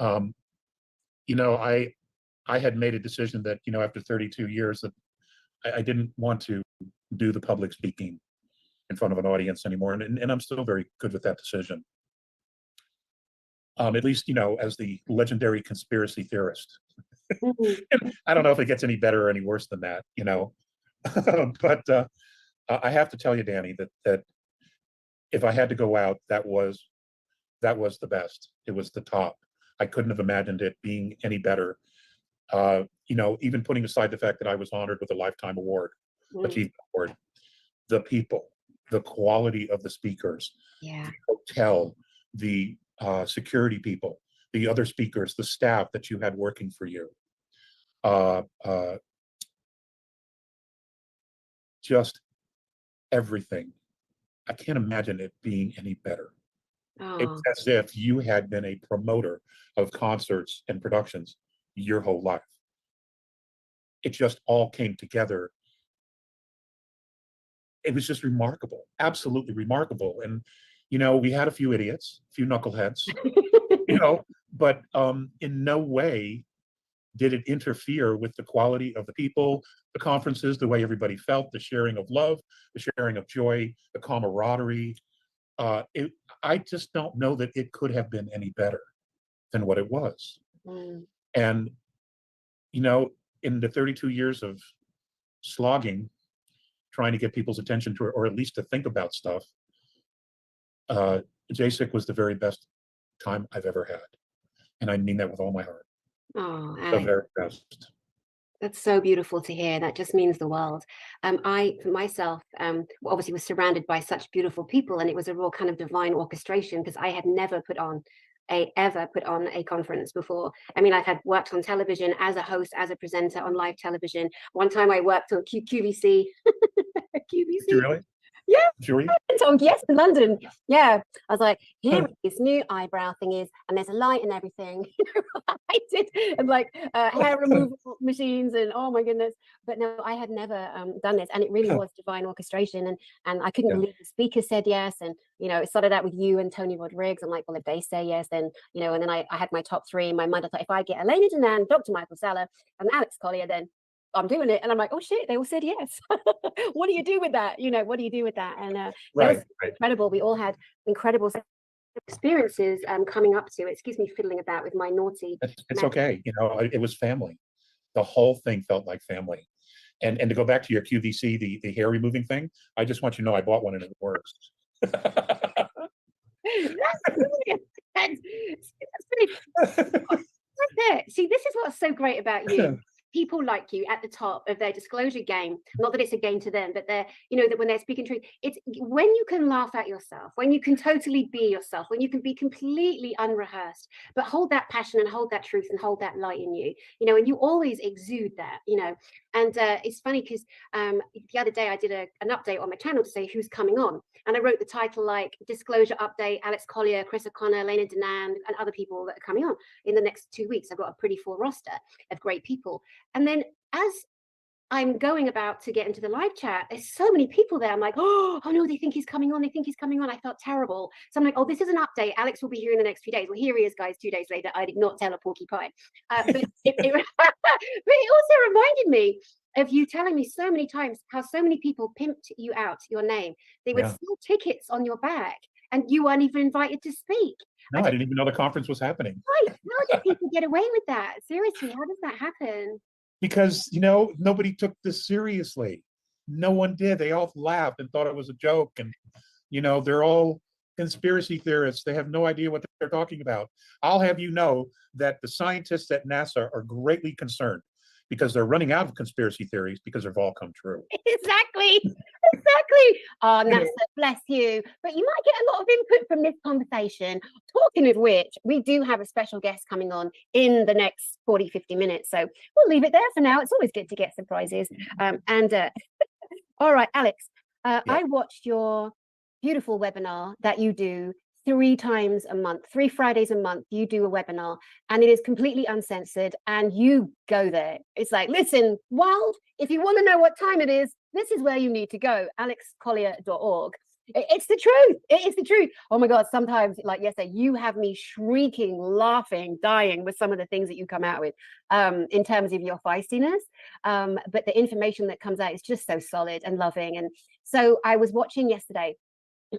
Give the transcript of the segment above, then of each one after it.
Um, you know, I had made a decision that, after 32 years that I didn't want to do the public speaking in front of an audience anymore. And I'm still very good with that decision. At least, as the legendary conspiracy theorist. Mhm. I don't know if it gets any better or any worse than that. But I have to tell you, Danny, that if I had to go out, that was the best. It was the top. I couldn't have imagined it being any better. Even putting aside the fact that I was honored with a lifetime award, Mm. achievement award, the people, the quality of the speakers, Yeah. the hotel, the security people, the other speakers, the staff that you had working for you. Uh, uh, just everything. I can't imagine it being any better. It's Oh, as if you had been a promoter of concerts and productions your whole life. It just all came together. It was just remarkable, absolutely remarkable. And, we had a few idiots, a few knuckleheads, you know, but in no way did it interfere with the quality of the people, the conferences, the way everybody felt, the sharing of love, the sharing of joy, the camaraderie. It, I just don't know that it could have been any better than what it was. mm. And, you know, in the 32 years of slogging, trying to get people's attention to, or at least to think about stuff, uh, JSIC was the very best time I've ever had. And I mean that with all my heart. Oh, The Alex, very best. that's so beautiful to hear. That just means the world. I, for myself, obviously was surrounded by such beautiful people, and it was a real kind of divine orchestration because I had never ever put on a conference before. I mean, I've had worked on television as a host, as a presenter on live television. One time I worked on QVC. Did you QVC. really? Yeah, Julie? Tom, yes, in London. Yeah. I was like, here are these new eyebrow thingies, and there's a light and everything. I did, and like hair removal machines, and oh my goodness. But no, I had never done this, and it really was divine orchestration. And I couldn't Yeah. believe the speaker said yes. And it started out with you and Tony Rodriguez. I'm like, well, if they say yes, then and then I had my top three in my mind. I thought if I get Elena Danan, Dr. Michael Saller, and Alex Collier, then I'm doing it. And I'm like, oh shit, they all said yes. What do you do with that? What do you do with that? And that was Right, right. incredible. We all had incredible experiences coming up to it. Excuse me, fiddling about with my naughty. It's okay. It was family. The whole thing felt like family. And to go back to your QVC, the hair removing thing, I just want you to know I bought one and it works. That's brilliant. That's it. See, this is what's so great about you. People like you at the top of their disclosure game. Not that it's a game to them, but they're, that when they're speaking truth, it's when you can laugh at yourself, when you can totally be yourself, when you can be completely unrehearsed, but hold that passion and hold that truth and hold that light in you, and you always exude that. And it's funny because the other day I did an update on my channel to say who's coming on. And I wrote the title like disclosure update, Alex Collier, Chris O'Connor, Lena Danan, and other people that are coming on in the next 2 weeks. I've got a pretty full roster of great people. And then as I'm going about to get into the live chat, there's so many people there. I'm like, oh no, they think he's coming on. They think he's coming on. I felt terrible. So I'm like, oh, this is an update. Alex will be here in the next few days. Well, here he is, guys, 2 days later. I did not tell a porcupine. But it also reminded me of you telling me so many times how so many people pimped you out, your name. They would Yeah. sell tickets on your back and you weren't even invited to speak. No, I didn't even know the conference was happening. Right. How do people get away with that? Seriously, how does that happen? Because, nobody took this seriously. No one did. They all laughed and thought it was a joke. And, they're all conspiracy theorists. They have no idea what they're talking about. I'll have you know that the scientists at NASA are greatly concerned because they're running out of conspiracy theories because they've all come true. Exactly. Oh, NASA, bless you. But you might get a lot of input from this conversation. Talking of which, we do have a special guest coming on in the next 40, 50 minutes. So we'll leave it there for now. It's always good to get surprises. All right, Alex, I watched your beautiful webinar that you do 3 times a month, 3 Fridays a month, you do a webinar, and it is completely uncensored, and you go there. It's like, listen, world, if you want to know what time it is, this is where you need to go, alexcollier.org. It's the truth. It is the truth. Oh my God. Sometimes, like yesterday, you have me shrieking, laughing, dying with some of the things that you come out with in terms of your feistiness. But the information that comes out is just so solid and loving. And so I was watching yesterday,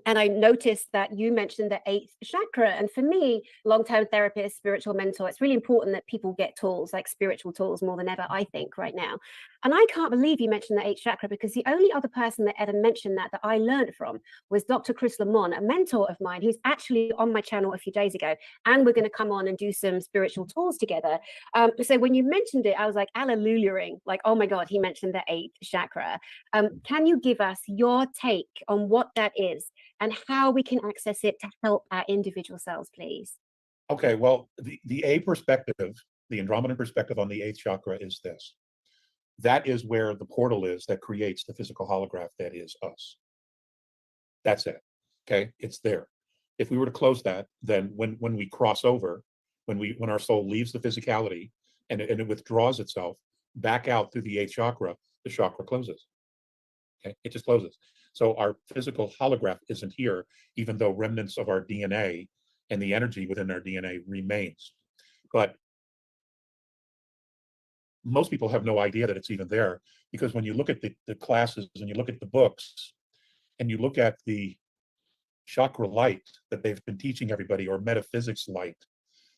and I noticed that you mentioned the eighth chakra. And for me, long-term therapist, spiritual mentor, it's really important that people get tools, like spiritual tools, more than ever, I think, right now. And I can't believe you mentioned the eighth chakra, because the only other person that ever mentioned that I learned from was Dr. Chris Lamont, a mentor of mine who's actually on my channel a few days ago. And we're going to come on and do some spiritual tools together. So when you mentioned it, I was like, hallelujahing, like, oh my God, he mentioned the eighth chakra. Can you give us your take on what that is and how we can access it to help our individual selves, please? Okay, well, the A perspective, the Andromedan perspective on the eighth chakra is this. That is where the portal is that creates the physical holograph that is us. That's it. Okay, it's there. If we were to close that, then when we cross over, when our soul leaves the physicality and it withdraws itself back out through the eighth chakra, the chakra closes. Okay, it just closes. So our physical holograph isn't here, even though remnants of our DNA and the energy within our DNA remains. But most people have no idea that it's even there, because when you look at the classes and you look at the books and you look at the chakra light that they've been teaching everybody, or metaphysics light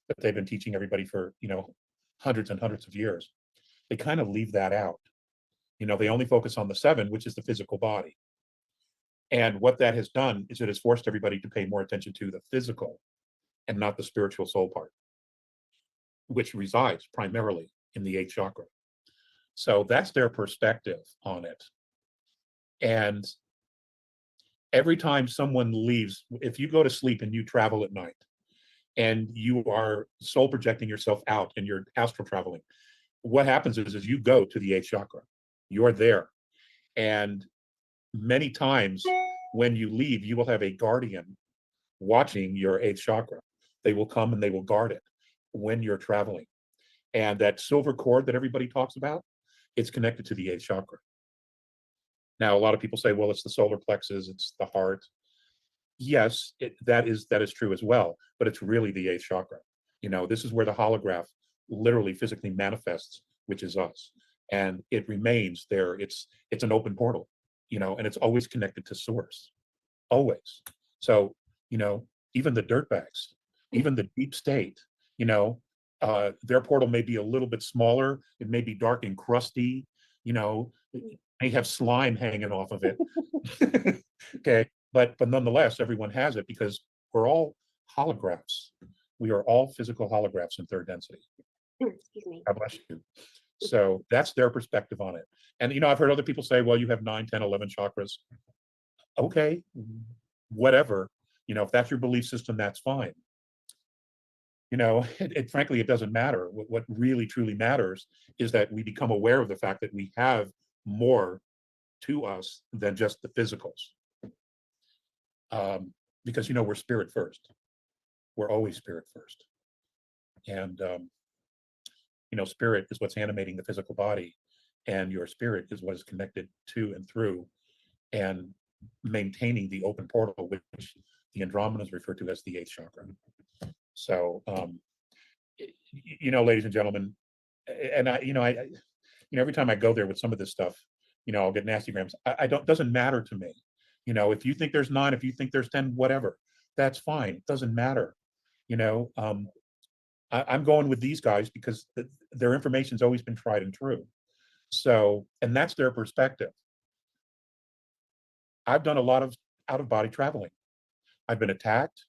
that they've been teaching everybody for, hundreds and hundreds of years, they kind of leave that out. They only focus on the seven, which is the physical body. And what that has done is it has forced everybody to pay more attention to the physical and not the spiritual soul part, which resides primarily in the eighth chakra. So that's their perspective on it. And every time someone leaves, if you go to sleep and you travel at night and you are soul projecting yourself out and you're astral traveling, what happens is you go to the eighth chakra. You're there. And many times when you leave, you will have a guardian watching your eighth chakra. They will come and they will guard it when you're traveling. And that silver cord that everybody talks about, it's connected to the eighth chakra. Now, a lot of people say, well, it's the solar plexus, it's the heart. Yes, that is true as well, but it's really the eighth chakra. This is where the holograph literally physically manifests, which is us. And it remains there. It's an open portal, and it's always connected to source. Always. So, even the dirtbags, even the deep state, their portal may be a little bit smaller. It may be dark and crusty, it may have slime hanging off of it. Okay. But nonetheless, everyone has it because we're all holographs. We are all physical holographs in third density. Excuse me. God bless you. So that's their perspective on it. And, I've heard other people say, well, you have 9, 10, 11 chakras. Okay, whatever. If that's your belief system, that's fine. Frankly, it doesn't matter. What really truly matters is that we become aware of the fact that we have more to us than just the physicals. Because, we're spirit first. We're always spirit first. And, spirit is what's animating the physical body, and your spirit is what is connected to and through and maintaining the open portal, which the Andromeda is referred to as the eighth chakra. So, ladies and gentlemen, and I every time I go there with some of this stuff, I'll get nasty grams. Doesn't matter to me. If you think there's 9, if you think there's 10, whatever, that's fine. It doesn't matter. I'm going with these guys because their information's always been tried and true. So, and that's their perspective. I've done a lot of out-of-body traveling. I've been attacked.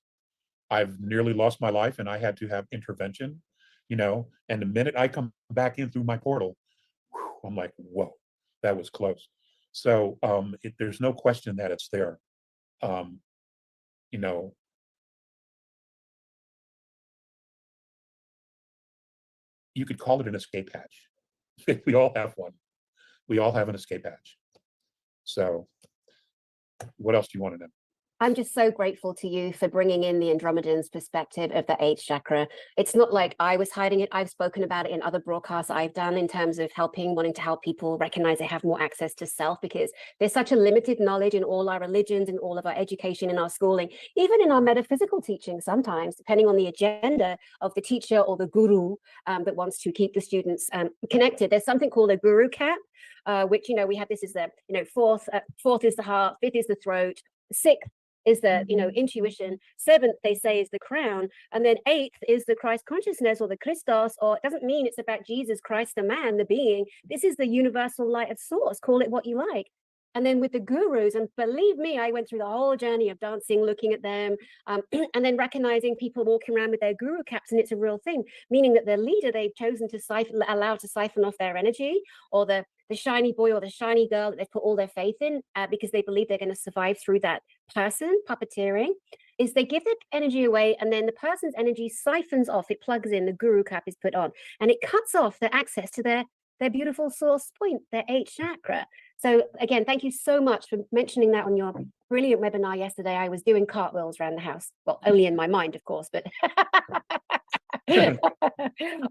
I've nearly lost my life and I had to have intervention, and the minute I come back in through my portal, I'm like, whoa, that was close. So there's no question that it's there. You could call it an escape hatch. We all have one. We all have an escape hatch. So what else do you want to know? I'm just so grateful to you for bringing in the Andromedan's perspective of the eighth chakra. It's not like I was hiding it. I've spoken about it in other broadcasts I've done in terms of wanting to help people recognize they have more access to self, because there's such a limited knowledge in all our religions and all of our education and our schooling, even in our metaphysical teaching sometimes, depending on the agenda of the teacher or the guru that wants to keep the students connected. There's something called a guru cap, which, we have this is the, fourth is the heart, fifth is the throat, sixth is the intuition, seventh they say is the crown, and then eighth is the Christ consciousness or the Christos, or it doesn't mean it's about Jesus Christ, the man, the being. This is the universal light of source, call it what you like. And then with the gurus, and believe me, I went through the whole journey of dancing, looking at them, and then recognizing people walking around with their guru caps, and it's a real thing, meaning that their leader they've chosen to allow to siphon off their energy, or the shiny boy or the shiny girl that they've put all their faith in because they believe they're going to survive through that person puppeteering, is they give their energy away, and then the person's energy siphons off, it plugs in, the guru cap is put on, and it cuts off their access to their beautiful source point, their eighth chakra. So again, thank you so much for mentioning that on your brilliant webinar yesterday. I was doing cartwheels around the house. Well, only in my mind, of course, but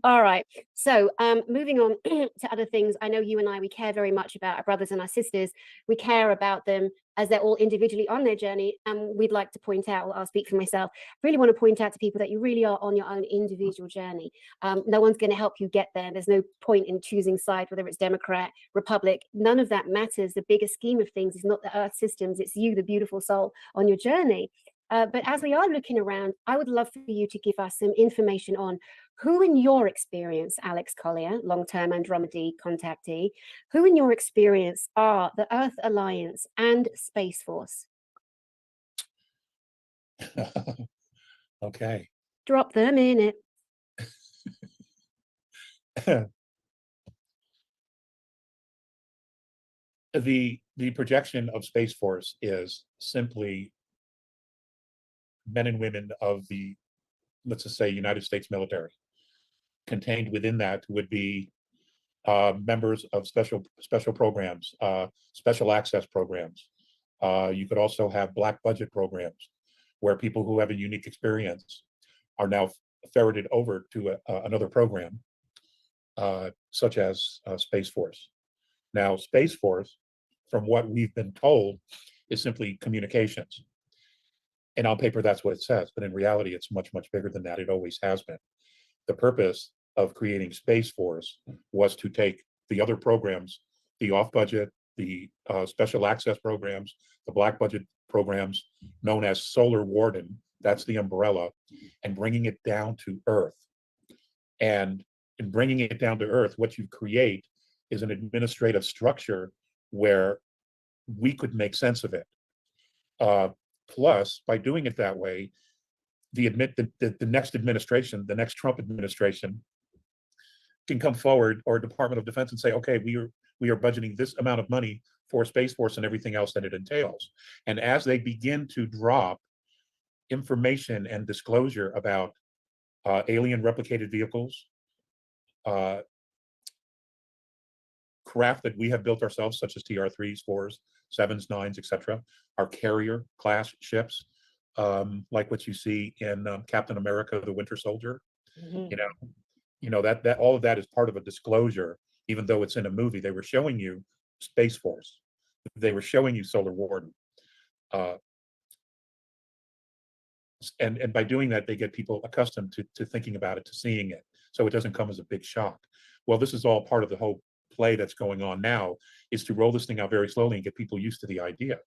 all right. So moving on to other things, I know you and I, we care very much about our brothers and our sisters. We care about them as they're all individually on their journey. And we'd like to point out, I'll speak for myself, really want to point out to people that you really are on your own individual journey. No one's going to help you get there. There's no point in choosing side, whether it's Democrat, Republic, none of that matters. The bigger scheme of things is not the earth systems, it's you, the beautiful soul on your journey. But as we are looking around, I would love for you to give us some information on who, in your experience, Alex Collier, long-term Andromeda contactee, who in your experience are the Earth Alliance and Space Force? Okay. Drop them in it. The projection of Space Force is simply men and women of the, let's just say, United States military. Contained within that would be members of special programs, special access programs. You could also have black budget programs where people who have a unique experience are now ferreted over to another program, such as Space Force. Now, Space Force, from what we've been told, is simply communications. And on paper, that's what it says. But in reality, it's much, much bigger than that. It always has been. The purpose of creating Space Force was to take the other programs, the off-budget, the special access programs, the black budget programs known as Solar Warden, that's the umbrella, and bringing it down to Earth. And in bringing it down to Earth, what you create is an administrative structure where we could make sense of it. Plus, by doing it that way, the next administration, the next Trump administration, can come forward, or Department of Defense, and say, okay, we are budgeting this amount of money for Space Force and everything else that it entails. And as they begin to drop information and disclosure about alien replicated vehicles, craft that we have built ourselves, such as TR-3s, 4s, 7s, 9s, etc., our carrier class ships, like what you see in Captain America, the Winter Soldier. That all of that is part of a disclosure. Even though it's in a movie, they were showing you Space Force, they were showing you Solar Warden, and by doing that, they get people accustomed to thinking about it, to seeing it, so it doesn't come as a big shock. Well, this is all part of the whole play that's going on now, is to roll this thing out very slowly and get people used to the idea.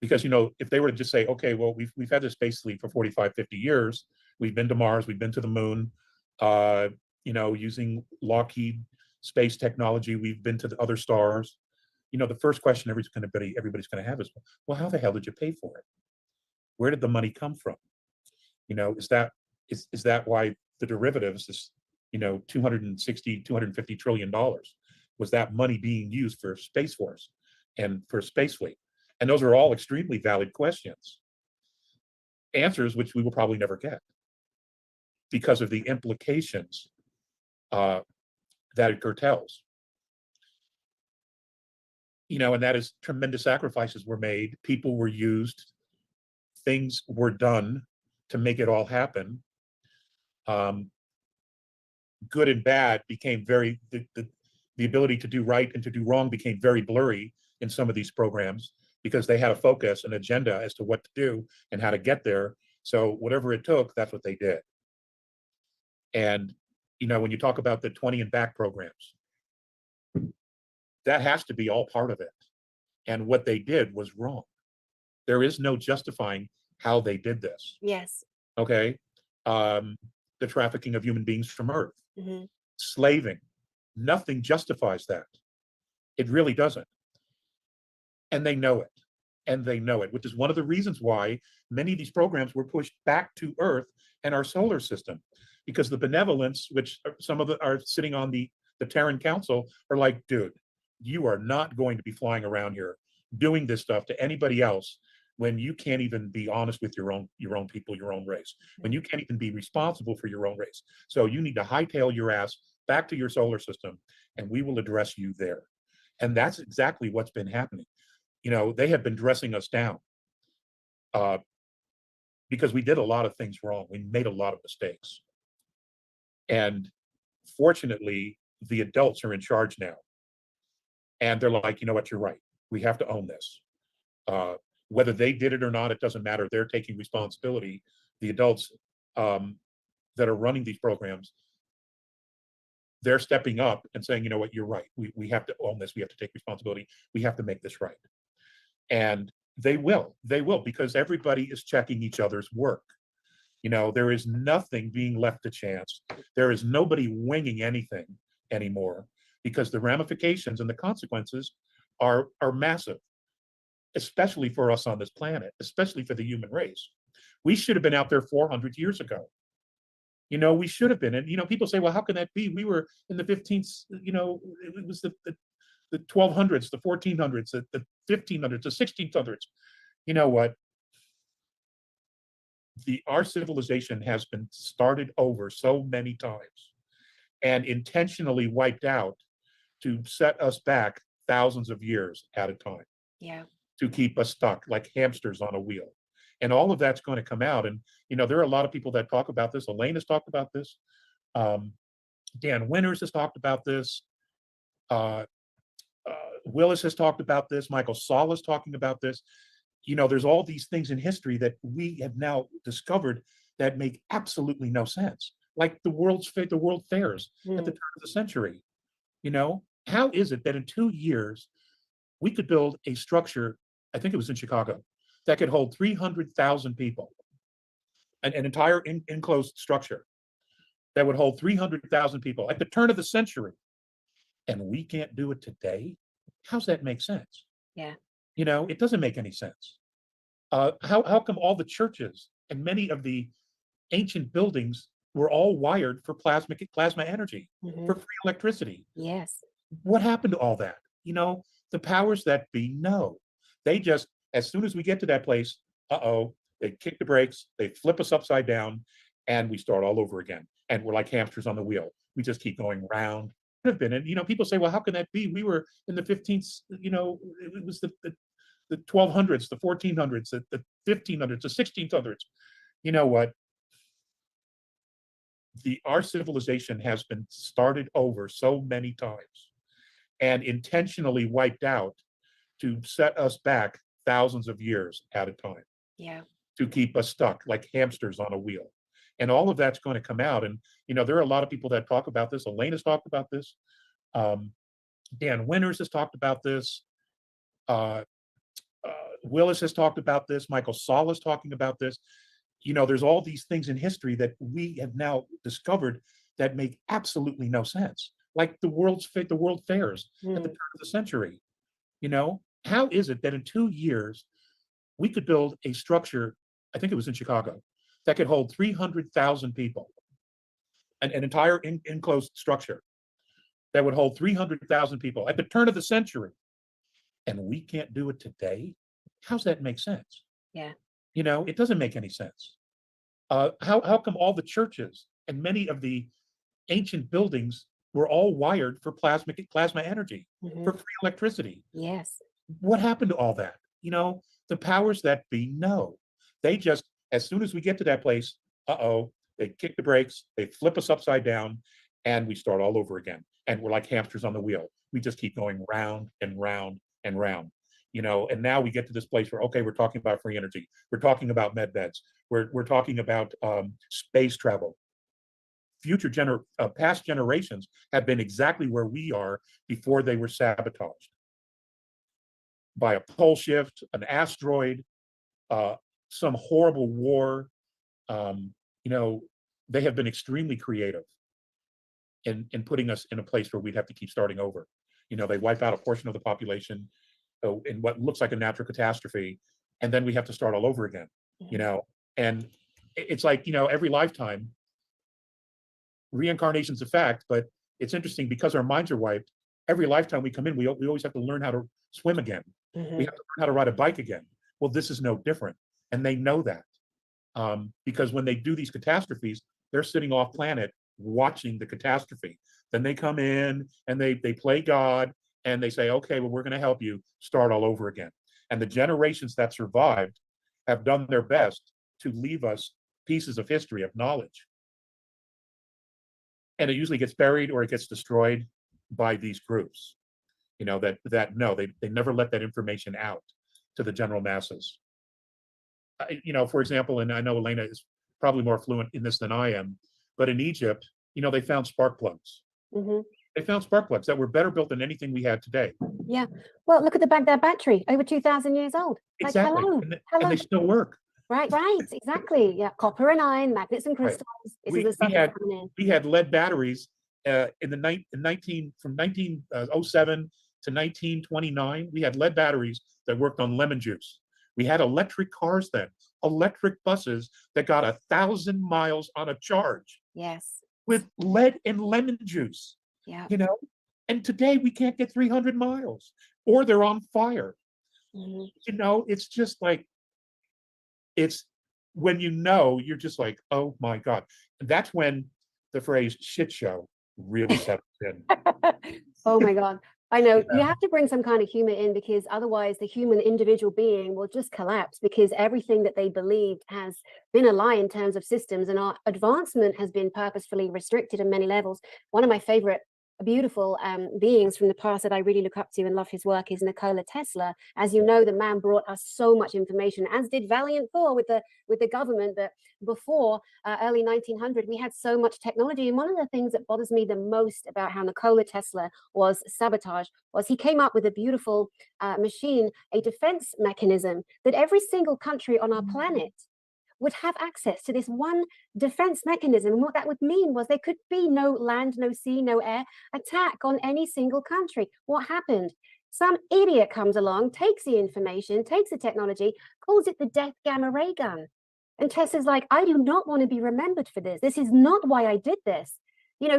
Because, if they were to just say, okay, well, we've had this space fleet for 45, 50 years, we've been to Mars, we've been to the moon, using Lockheed space technology, we've been to the other stars. The first question everybody's going to have is, well, how the hell did you pay for it? Where did the money come from? Is that why the derivatives is, 260, $250 trillion? Was that money being used for Space Force and for Space Fleet? And those are all extremely valid questions. Answers which we will probably never get because of the implications that it curtails. and that is tremendous sacrifices were made. People were used, things were done to make it all happen. Um, Good and bad became the ability to do right and to do wrong became very blurry in some of these programs because they had a focus, an agenda as to what to do and how to get there. So whatever it took, that's what they did. And when you talk about the 20 and back programs, that has to be all part of it. And what they did was wrong. There is no justifying how they did this. Yes. Okay. The trafficking of human beings from Earth, Hmm. slaving, nothing justifies that. It really doesn't. And they know it. And they know it, which is one of the reasons why many of these programs were pushed back to Earth and our solar system. Because the benevolence, which some of are sitting on the Terran Council, are like, dude, you are not going to be flying around here doing this stuff to anybody else when you can't even be honest with your own people, your own race, when you can't even be responsible for your own race. So you need to hightail your ass back to your solar system, and we will address you there. And that's exactly what's been happening. They have been dressing us down because we did a lot of things wrong. We made a lot of mistakes. And fortunately, the adults are in charge now. And they're like, you know what, you're right. We have to own this. Whether they did it or not, it doesn't matter. They're taking responsibility. The adults that are running these programs, they're stepping up and saying, you know what, you're right. We have to own this. We have to take responsibility. We have to make this right. And they will, because everybody is checking each other's work. There is nothing being left to chance. There is nobody winging anything anymore because the ramifications and the consequences are massive, especially for us on this planet, especially for the human race. We should have been out there 400 years ago. We should have been. And, people say, well, how can that be? We were in the 15th, it was the 1200s, the 1400s, the 1500s, the 1600s. You know what? Our civilization has been started over so many times and intentionally wiped out to set us back thousands of years at a time. Yeah. To keep us stuck like hamsters on a wheel. And all of that's going to come out. And, there are a lot of people that talk about this. Elaine has talked about this. Dan Winters has talked about this. Willis has talked about this. Michael Saul is talking about this. There's all these things in history that we have now discovered that make absolutely no sense. Like the world fairs at the turn of the century. How is it that in 2 years we could build a structure, I think it was in Chicago, that could hold 300,000 people, an entire enclosed structure that would hold 300,000 people at the turn of the century, and we can't do it today? How's that make sense? Yeah. It doesn't make any sense. How come all the churches and many of the ancient buildings were all wired for plasma energy, for free electricity? Yes. What happened to all that? The powers that be know. They just, as soon as we get to that place, they kick the brakes, they flip us upside down, and we start all over again. And we're like hamsters on the wheel. We just keep going round. Have been, and people say, well, how can that be? We were in the 15th, it was the 1200s, the 1400s, the 1500s, the 1600s. You know what? Our civilization has been started over so many times and intentionally wiped out to set us back thousands of years at a time. Yeah. To keep us stuck like hamsters on a wheel. And all of that's going to come out. And, there are a lot of people that talk about this. Elaine has talked about this. Dan Winters has talked about this. Willis has talked about this. Michael Saul is talking about this. There's all these things in history that we have now discovered that make absolutely no sense. Like the world fairs at the turn of the century. How is it that in 2 years we could build a structure, I think it was in Chicago, that could hold 300,000 people, an entire enclosed structure that would hold 300,000 people at the turn of the century, and we can't do it today? How's that make sense? Yeah. It doesn't make any sense. How come all the churches and many of the ancient buildings we're all wired for plasma energy, for free electricity. Yes. What happened to all that? The powers that be know. They just, as soon as we get to that place, they kick the brakes, they flip us upside down, and we start all over again. And we're like hamsters on the wheel. We just keep going round and round and round. And now we get to this place where, okay, we're talking about free energy. We're talking about med beds. We're talking about space travel. Past generations have been exactly where we are before they were sabotaged by a pole shift, an asteroid, some horrible war. They have been extremely creative in putting us in a place where we'd have to keep starting over. They wipe out a portion of the population in what looks like a natural catastrophe, and then we have to start all over again. And it's like, every lifetime, reincarnation's a fact, but it's interesting because our minds are wiped. Every lifetime we come in, we always have to learn how to swim again. We have to learn how to ride a bike again. Well, this is no different. And they know that. Because when they do these catastrophes, they're sitting off planet watching the catastrophe. Then they come in and they play God and they say, okay, well, we're going to help you start all over again. And the generations that survived have done their best to leave us pieces of history, of knowledge. And it usually gets buried or it gets destroyed by these groups, they never let that information out to the general masses. For example, and I know Elena is probably more fluent in this than I am, but in Egypt, they found spark plugs. They found spark plugs that were better built than anything we had today. Yeah. Well, look at the Baghdad battery, over 2,000 years old. Exactly. Like, hello. And they still work. Right, exactly. Yeah, copper and iron, magnets and crystals. Right. This is the stuff that's coming in. We had lead batteries from 1907 to 1929. We had lead batteries that worked on lemon juice. We had electric cars then, electric buses that got 1,000 miles on a charge. Yes. With lead and lemon juice. Yeah. And today we can't get 300 miles or they're on fire. It's just like, it's when you're just like, oh my God. And that's when the phrase shit show really settles in. Oh my God. I know. You have to bring some kind of humor in, because otherwise the human individual being will just collapse, because everything that they believed has been a lie in terms of systems, and our advancement has been purposefully restricted on many levels. One of my favorite beautiful beings from the past that I really look up to and love his work is Nikola Tesla. As you know, the man brought us so much information, as did Valiant Thor with the government. That before early 1900, we had so much technology. And one of the things that bothers me the most about how Nikola Tesla was sabotaged was he came up with a beautiful machine, a defense mechanism that every single country on our planet would have access to, this one defense mechanism. And what that would mean was there could be no land, no sea, no air attack on any single country. What happened? Some idiot comes along, takes the information, takes the technology, calls it the death gamma ray gun. And Tesla's like, I do not want to be remembered for this. This is not why I did this.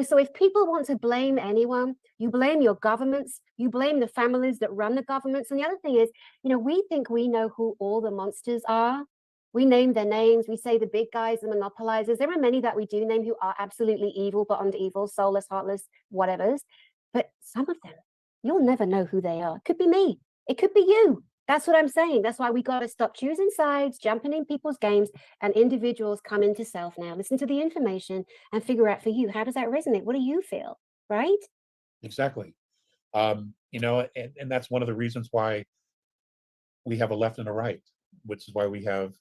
So if people want to blame anyone, you blame your governments, you blame the families that run the governments. And the other thing is, we think we know who all the monsters are. We name their names. We say the big guys, the monopolizers. There are many that we do name who are absolutely evil, beyond evil, soulless, heartless, whatevers. But some of them, you'll never know who they are. It could be me. It could be you. That's what I'm saying. That's why we got to stop choosing sides, jumping in people's games, and individuals come into self now. Listen to the information and figure out for you, how does that resonate? What do you feel? Right? Exactly. And that's one of the reasons why we have a left and a right, which is why we have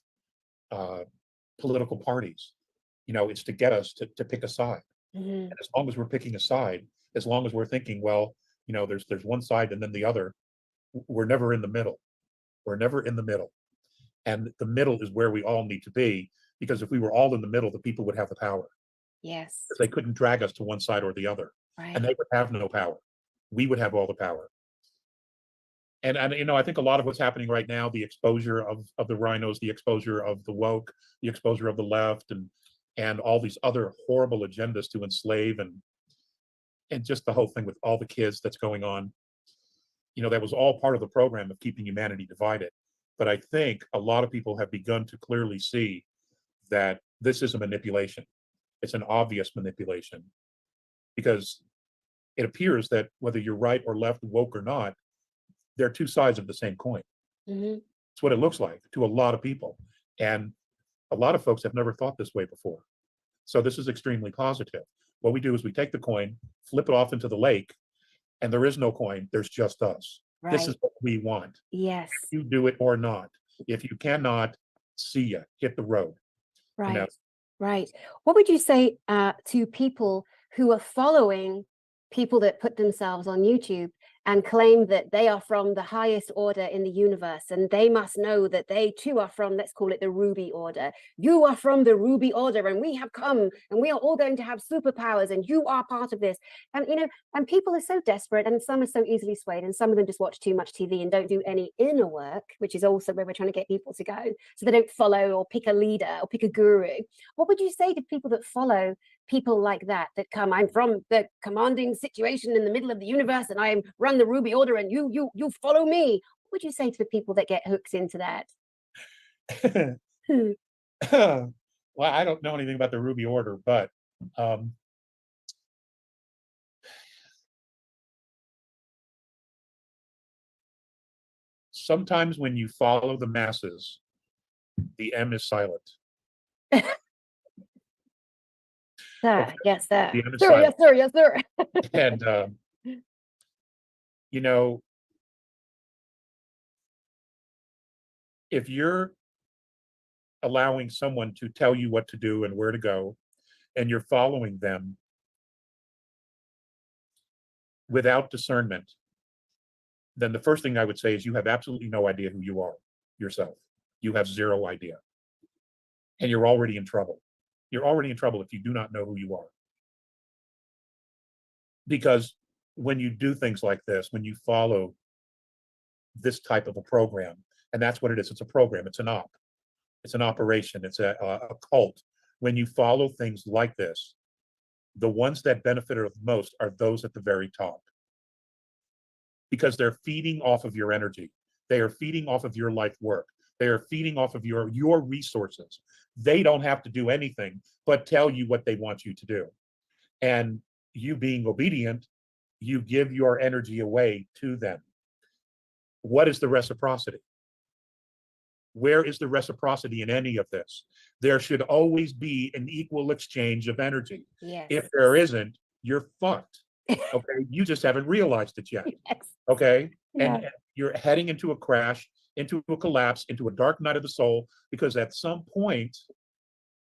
political parties. It's to get us to pick a side. And as long as we're picking a side, as long as we're thinking, well, there's one side and then the other, we're never in the middle. We're never in the middle. And the middle is where we all need to be, because if we were all in the middle, the people would have the power. Yes. Because they couldn't drag us to one side or the other. Right. And they would have no power. We would have all the power. And I think a lot of what's happening right now, the exposure of the rhinos, the exposure of the woke, the exposure of the left, and all these other horrible agendas to enslave, and just the whole thing with all the kids that's going on, that was all part of the program of keeping humanity divided. But I think a lot of people have begun to clearly see that this is a manipulation. It's an obvious manipulation, because it appears that whether you're right or left, woke or not, they're two sides of the same coin. Mhm. It's what it looks like to a lot of people. And a lot of folks have never thought this way before. So this is extremely positive. What we do is we take the coin, flip it off into the lake, and there is no coin, there's just us. This is Right. what we want. Yes. You do it or not. If you cannot, see ya, hit the road. You know, Right. Right. What would you say to people who are following people that put themselves on YouTube and claim that they are from the highest order in the universe and they must know that they too are from, let's call it the Ruby Order. You are from the Ruby Order and we have come and we are all going to have superpowers and you are part of this. And, you know, and people are so desperate and some are so easily swayed and some of them just watch too much TV and don't do any inner work, which is also where we're trying to get people to go. So they don't follow or pick a leader or pick a guru. What would you say to people that follow people like that come, I'm from the commanding situation in the middle of the universe and I run the Ruby Order and you follow me? What would you say to the people that get hooked into that? well, I don't know anything about the Ruby Order, but sometimes when you follow the masses, the M is silent. Sir, Okay, yes, sir. the M is Sir, silent. yes, sir, yes, sir. And you know, if you're allowing someone to tell you what to do and where to go, and you're following them without discernment, then the first thing I would say is you have absolutely no idea who you are yourself. You have zero idea. And you're already in trouble. You're already in trouble if you do not know who you are. Because when you do things like this, when you follow this type of a program, and that's what it is, it's a program, it's an op, it's an operation, it's a cult. When you follow things like this, the ones that benefit the most are those at the very top. Because they're feeding off of your energy. They are feeding off of your life work. They are feeding off of your resources. They don't have to do anything but tell you what they want you to do. And you being obedient, you give your energy away to them. What is the reciprocity? Where is the reciprocity in any of this? There should always be an equal exchange of energy. Yes. If there isn't, you're fucked. Okay, you just haven't realized it yet. Yes. Okay, Yeah. and you're heading into a crash, into a collapse, into a dark night of the soul, because at some point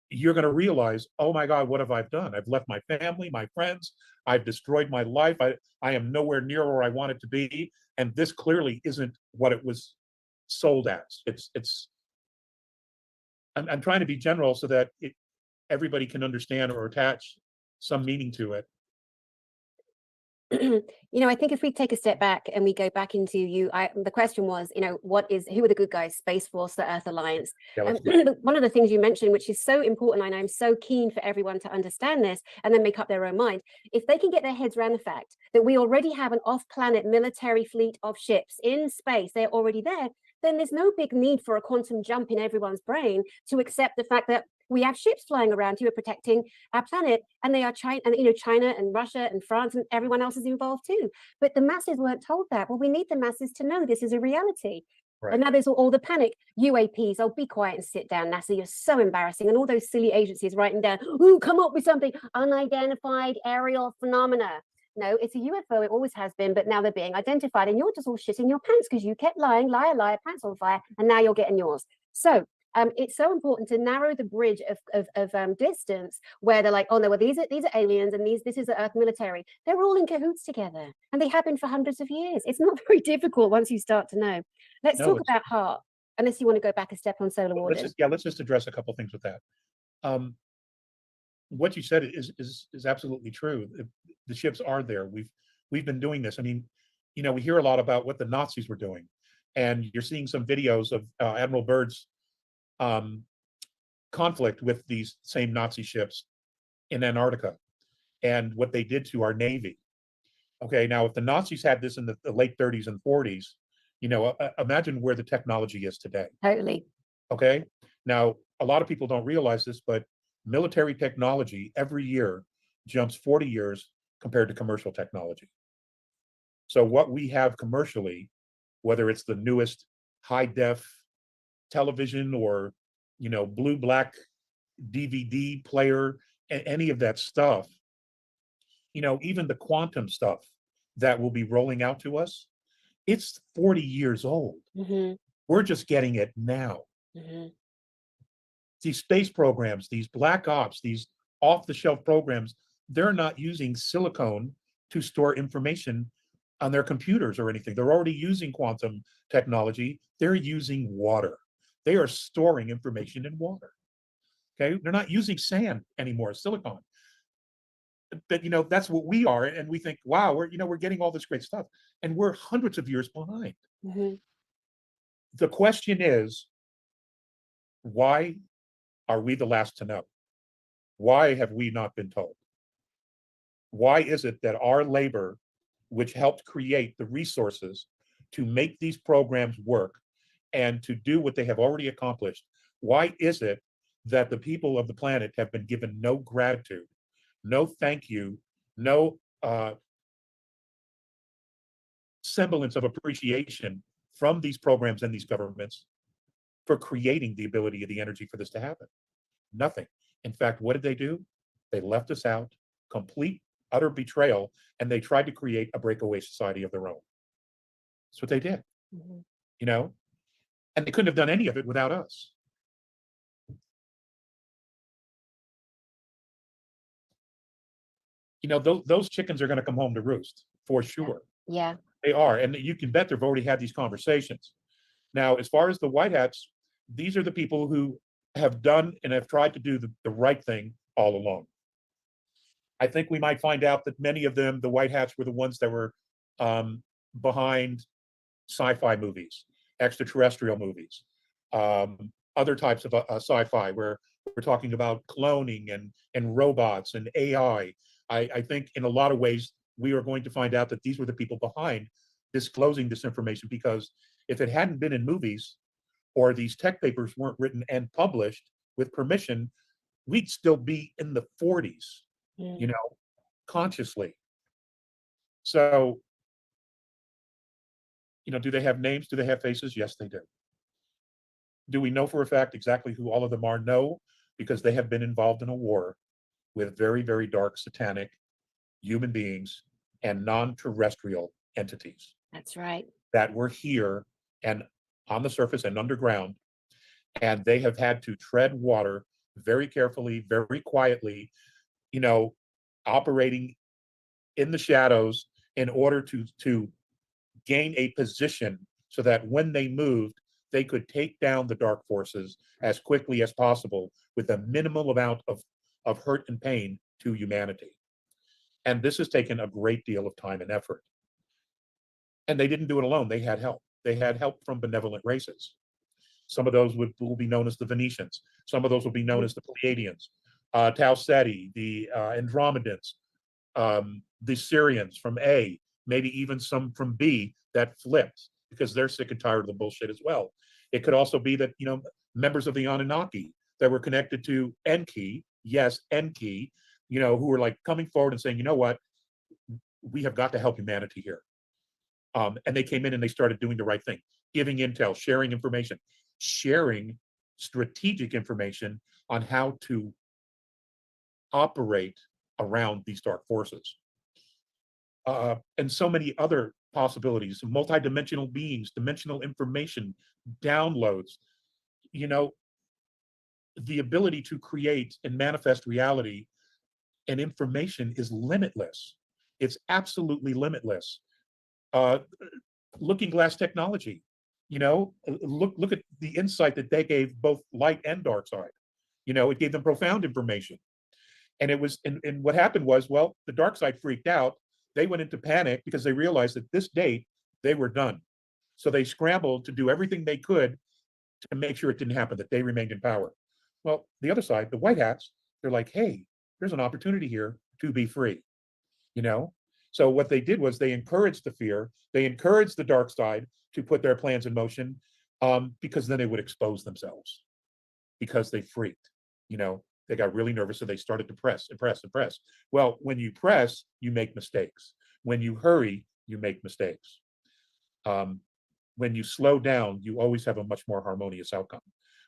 you're going to realize, oh my God, what have I done? I've left my family, my friends, I've destroyed my life. I am nowhere near where I want it to be, and this clearly isn't what it was sold as. I'm trying to be general so that everybody can understand or attach some meaning to it. You know, I think if we take a step back and we go back into the question was, you know, who are the good guys? Space Force, the Earth Alliance. Yeah, One of the things you mentioned, which is so important, and I'm so keen for everyone to understand this and then make up their own mind. If they can get their heads around the fact that we already have an off-planet military fleet of ships in space, they're already there, then there's no big need for a quantum jump in everyone's brain to accept the fact that we have ships flying around who are protecting our planet, and they are China, and China and Russia and France and everyone else is involved too. But the masses weren't told that. Well, we need the masses to know this is a reality. Right. And now there's all the panic. UAPs, oh, be quiet and sit down, NASA. You're so embarrassing. And all those silly agencies writing down, ooh, come up with something, unidentified aerial phenomena. No, it's a UFO. It always has been, but now they're being identified. And you're just all shitting your pants because you kept lying, liar, liar, pants on fire, and now you're getting yours. So it's so important to narrow the bridge of distance where they're like, oh no, well these are aliens and this is the Earth military. They're all in cahoots together, and they have been for hundreds of years. It's not very difficult once you start to know. Let's talk about heart, unless you want to go back a step on solar orders. Let's just address a couple things with that. What you said is absolutely true. The ships are there. We've been doing this. I mean, you know, we hear a lot about what the Nazis were doing, and you're seeing some videos of Admiral Byrd's conflict with these same Nazi ships in Antarctica and what they did to our Navy. Okay, now if the Nazis had this in the late 30s and 40s, you know, imagine where the technology is today. Totally. Okay, now a lot of people don't realize this, but military technology every year jumps 40 years compared to commercial technology. So what we have commercially, whether it's the newest high def television or, blue black DVD player, any of that stuff, even the quantum stuff that will be rolling out to us, it's 40 years old. Mm-hmm. We're just getting it now. Mm-hmm. These space programs, these black ops, these off the shelf programs, they're not using silicone to store information on their computers or anything. They're already using quantum technology. They're using water. They are storing information in water. Okay. They're not using sand anymore, silicon. But that's what we are. And we think, wow, we're getting all this great stuff. And we're hundreds of years behind. Mm-hmm. The question is, why are we the last to know? Why have we not been told? Why is it that our labor, which helped create the resources to make these programs work and to do what they have already accomplished, why is it that the people of the planet have been given no gratitude, no thank you, no semblance of appreciation from these programs and these governments for creating the ability of the energy for this to happen? Nothing. In fact, what did they do? They left us out, complete, utter betrayal, and they tried to create a breakaway society of their own. That's what they did, Mm-hmm. And they couldn't have done any of it without us. Those chickens are going to come home to roost for sure. Yeah. They are. And you can bet they've already had these conversations. Now, as far as the white hats, these are the people who have done and have tried to do the right thing all along. I think we might find out that many of them, the white hats, were the ones that were behind sci-fi movies, extraterrestrial movies, other types of sci-fi where we're talking about cloning and robots and AI. I think in a lot of ways, we are going to find out that these were the people behind disclosing this information, because if it hadn't been in movies or these tech papers weren't written and published with permission, we'd still be in the 40s, consciously. So, do they have names? Do they have faces? Yes, they do. Do we know for a fact exactly who all of them are? No, because they have been involved in a war with very, very dark, satanic human beings and non-terrestrial entities. That's right. That were here and on the surface and underground, and they have had to tread water very carefully, very quietly, operating in the shadows in order to gain a position so that when they moved, they could take down the dark forces as quickly as possible with a minimal amount of hurt and pain to humanity. And this has taken a great deal of time and effort. And they didn't do it alone. They had help. They had help from benevolent races. Some of those will be known as the Venetians. Some of those will be known as the Pleiadians, Tau Ceti, the Andromedans, the Syrians from A, maybe even some from B that flipped because they're sick and tired of the bullshit as well. It could also be that, members of the Anunnaki that were connected to Enki, yes, Enki, who were like coming forward and saying, you know what, we have got to help humanity here. And they came in and they started doing the right thing, giving intel, sharing information, sharing strategic information on how to operate around these dark forces. And so many other possibilities, multidimensional beings, dimensional information, downloads, the ability to create and manifest reality and information is limitless. It's absolutely limitless. Looking glass technology, look at the insight that they gave both light and dark side. It gave them profound information. And it was, and what happened was, well, the dark side freaked out. They went into panic because they realized that this date they were done. So they scrambled to do everything they could to make sure it didn't happen, that they remained in power. Well, the other side, the white hats, they're like, hey, there's an opportunity here to be free. So what they did was they encouraged the fear, they encouraged the dark side to put their plans in motion, because then they would expose themselves because they freaked. They got really nervous, so they started to press and press and press. Well, when you press, you make mistakes. When you hurry, you make mistakes. Um, when you slow down, you always have a much more harmonious outcome.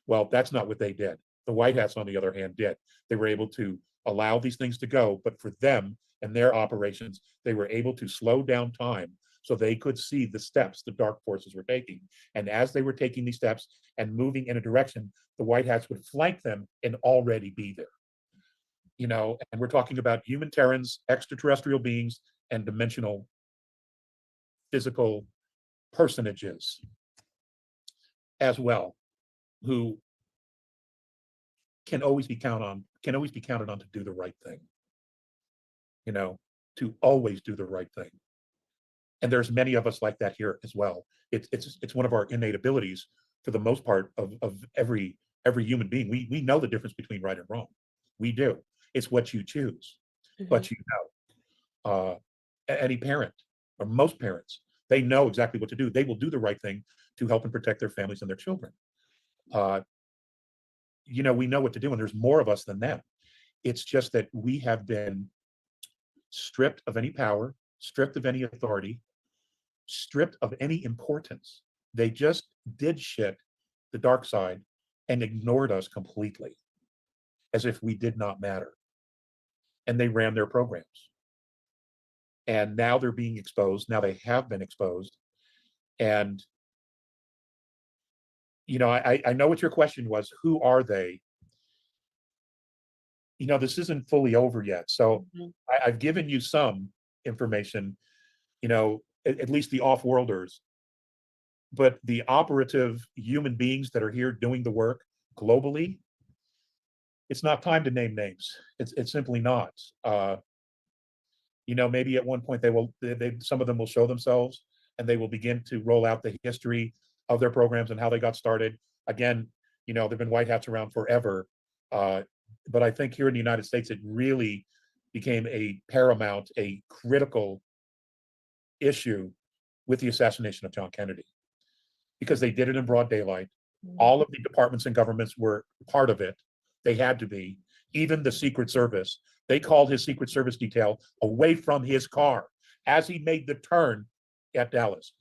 Well, that's not what they did. The White Hats, on the other hand, did. They were able to allow these things to go, but for them and their operations, they were able to slow down time so they could see the steps the dark forces were taking. And as they were taking these steps and moving in a direction, the White Hats would flank them and already be there. And we're talking about human Terrans, extraterrestrial beings, and dimensional physical personages as well, who can always be counted on to do the right thing, to always do the right thing. And there's many of us like that here as well. It's one of our innate abilities for the most part of every human being. We know the difference between right and wrong. We do. It's what you choose. But any parent or most parents, they know exactly what to do. They will do the right thing to help and protect their families and their children. We know what to do, and there's more of us than them. It's just that we have been stripped of any power, stripped of any authority, stripped of any importance. They just did shit, the dark side, and ignored us completely, as if we did not matter. And they ran their programs. And now they're being exposed. Now they have been exposed. And, I know what your question was. Who are they? This isn't fully over yet. So I've given you some information, at least the off-worlders. But the operative human beings that are here doing the work globally, it's not time to name names. It's simply not. Maybe at one point some of them will show themselves, and they will begin to roll out the history of their programs and how they got started. Again, there've been White Hats around forever, but I think here in the United States, it really became a critical issue with the assassination of John Kennedy, because they did it in broad daylight. All of the departments and governments were part of it. They had to be. Even the Secret Service. They called his Secret Service detail away from his car as he made the turn at Dallas,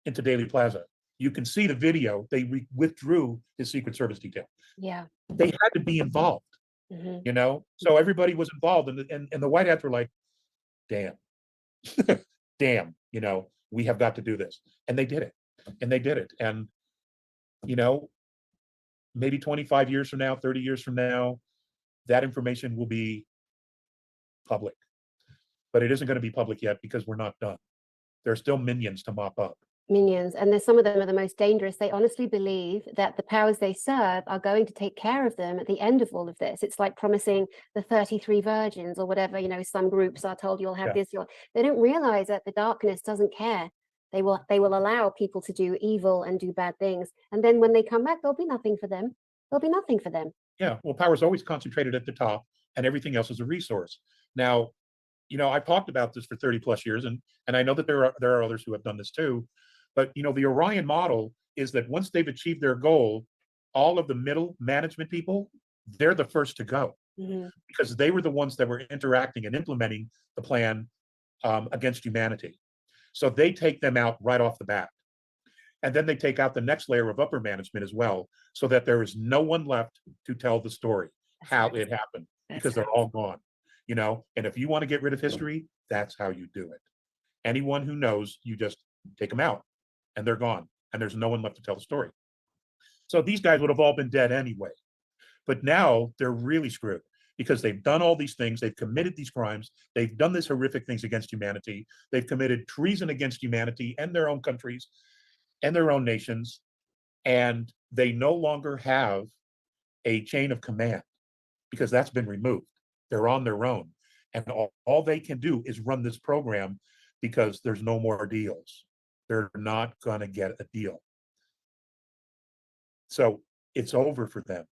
into Daley Plaza. You can see the video. They withdrew his Secret Service detail. Yeah. They had to be involved, So everybody was involved. And the White Hats were like, damn, damn, we have got to do this. And they did it. And, maybe 25 years from now, 30 years from now, that information will be public. But it isn't going to be public yet because we're not done. There are still minions to mop up. Minions, and there's some of them are the most dangerous. They honestly believe that the powers they serve are going to take care of them at the end of all of this. It's like promising the 33 virgins or whatever, some groups are told you'll have this. They don't realize that the darkness doesn't care. They will allow people to do evil and do bad things, and then when they come back, there'll be nothing for them. Yeah, well, power is always concentrated at the top, and everything else is a resource. Now, I've talked about this for 30 plus years, and I know that there are others who have done this too. But the Orion model is that once they've achieved their goal, all of the middle management people, they're the first to go, because they were the ones that were interacting and implementing the plan against humanity. So they take them out right off the bat. And then they take out the next layer of upper management as well, so that there is no one left to tell the story, how it happened, because they're all gone. And if you want to get rid of history, that's how you do it. Anyone who knows, you just take them out, and they're gone, and there's no one left to tell the story. So these guys would have all been dead anyway. But now they're really screwed, because they've done all these things. They've committed these crimes. They've done these horrific things against humanity. They've committed treason against humanity and their own countries and their own nations. And they no longer have a chain of command, because that's been removed. They're on their own. And all they can do is run this program, because there's no more deals. They're not going to get a deal. So it's over for them,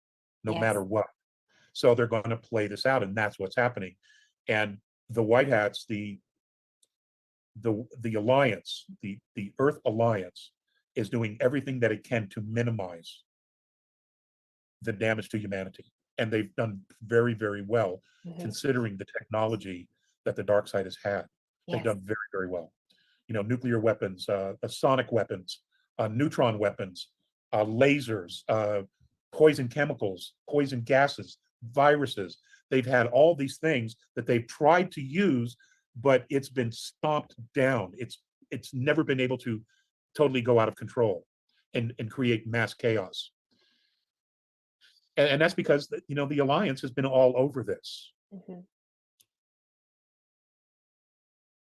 no matter what. So they're going to play this out, and that's what's happening. And the White Hats, the alliance, the Earth Alliance, is doing everything that it can to minimize than damage to humanity. And they've done very, very well, Mhm. considering the technology that the dark side has had. They've Yes. done very, very well. Nuclear weapons, sonic weapons, neutron weapons, lasers, poison chemicals, poison gases, viruses. They've had all these things that they've tried to use, but it's been stomped down. It's never been able to totally go out of control and create mass chaos. And that's because the alliance has been all over this. Mhm.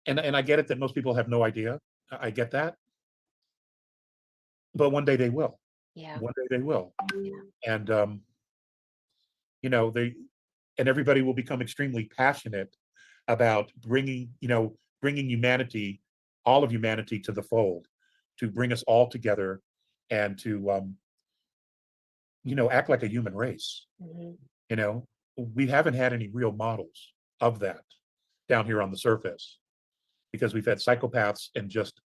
And I get it that most people have no idea. I get that, but one day they will. Yeah. One day they will, Yeah. and they and everybody will become extremely passionate about bringing humanity, all of humanity, to the fold, to bring us all together, and to act like a human race. Mhm. We haven't had any real models of that down here on the surface because we've had psychopaths and just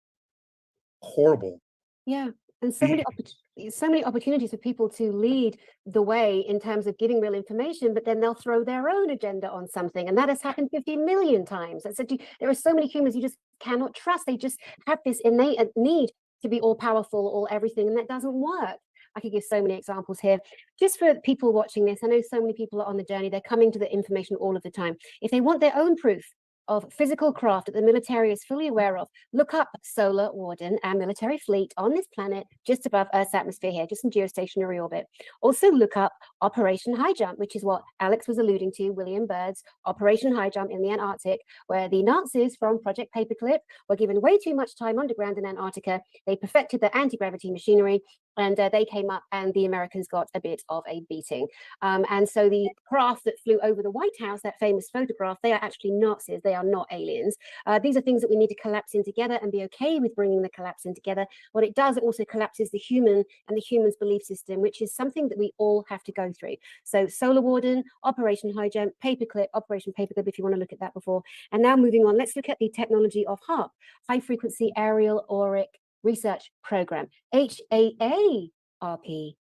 horrible Yeah, and beings. so many opportunities for people to lead the way in terms of giving real information, but then they'll throw their own agenda on something, and that has happened 50 million times. And so there are so many humans you just cannot trust. They just have this innate need to be all powerful, all everything, and that doesn't work. I could give so many examples here. Just for people watching this, I know so many people are on the journey. They're coming to the information all of the time. If they want their own proof of physical craft that the military is fully aware of, look up Solar Warden, our military fleet on this planet just above Earth's atmosphere here, just in geostationary orbit. Also look up Operation High Jump, which is what Alex was alluding to, William Byrd's Operation High Jump in the Antarctic, where the Nazis from Project Paperclip were given way too much time underground in Antarctica. They perfected their anti-gravity machinery, and they came up and the Americans got a bit of a beating. And so the craft that flew over the White House, that famous photograph, they are actually Nazis. They are not aliens. These are things that we need to collapse in together and be okay with bringing the collapse in together. What it does, it also collapses the human and the human's belief system, which is something that we all have to go through. So Solar Warden, Operation High Jump, Paperclip, Operation Paperclip, if you want to look at that before. And now moving on, let's look at the technology of HAARP, High Frequency Aerial Auric Research Program, HAARP,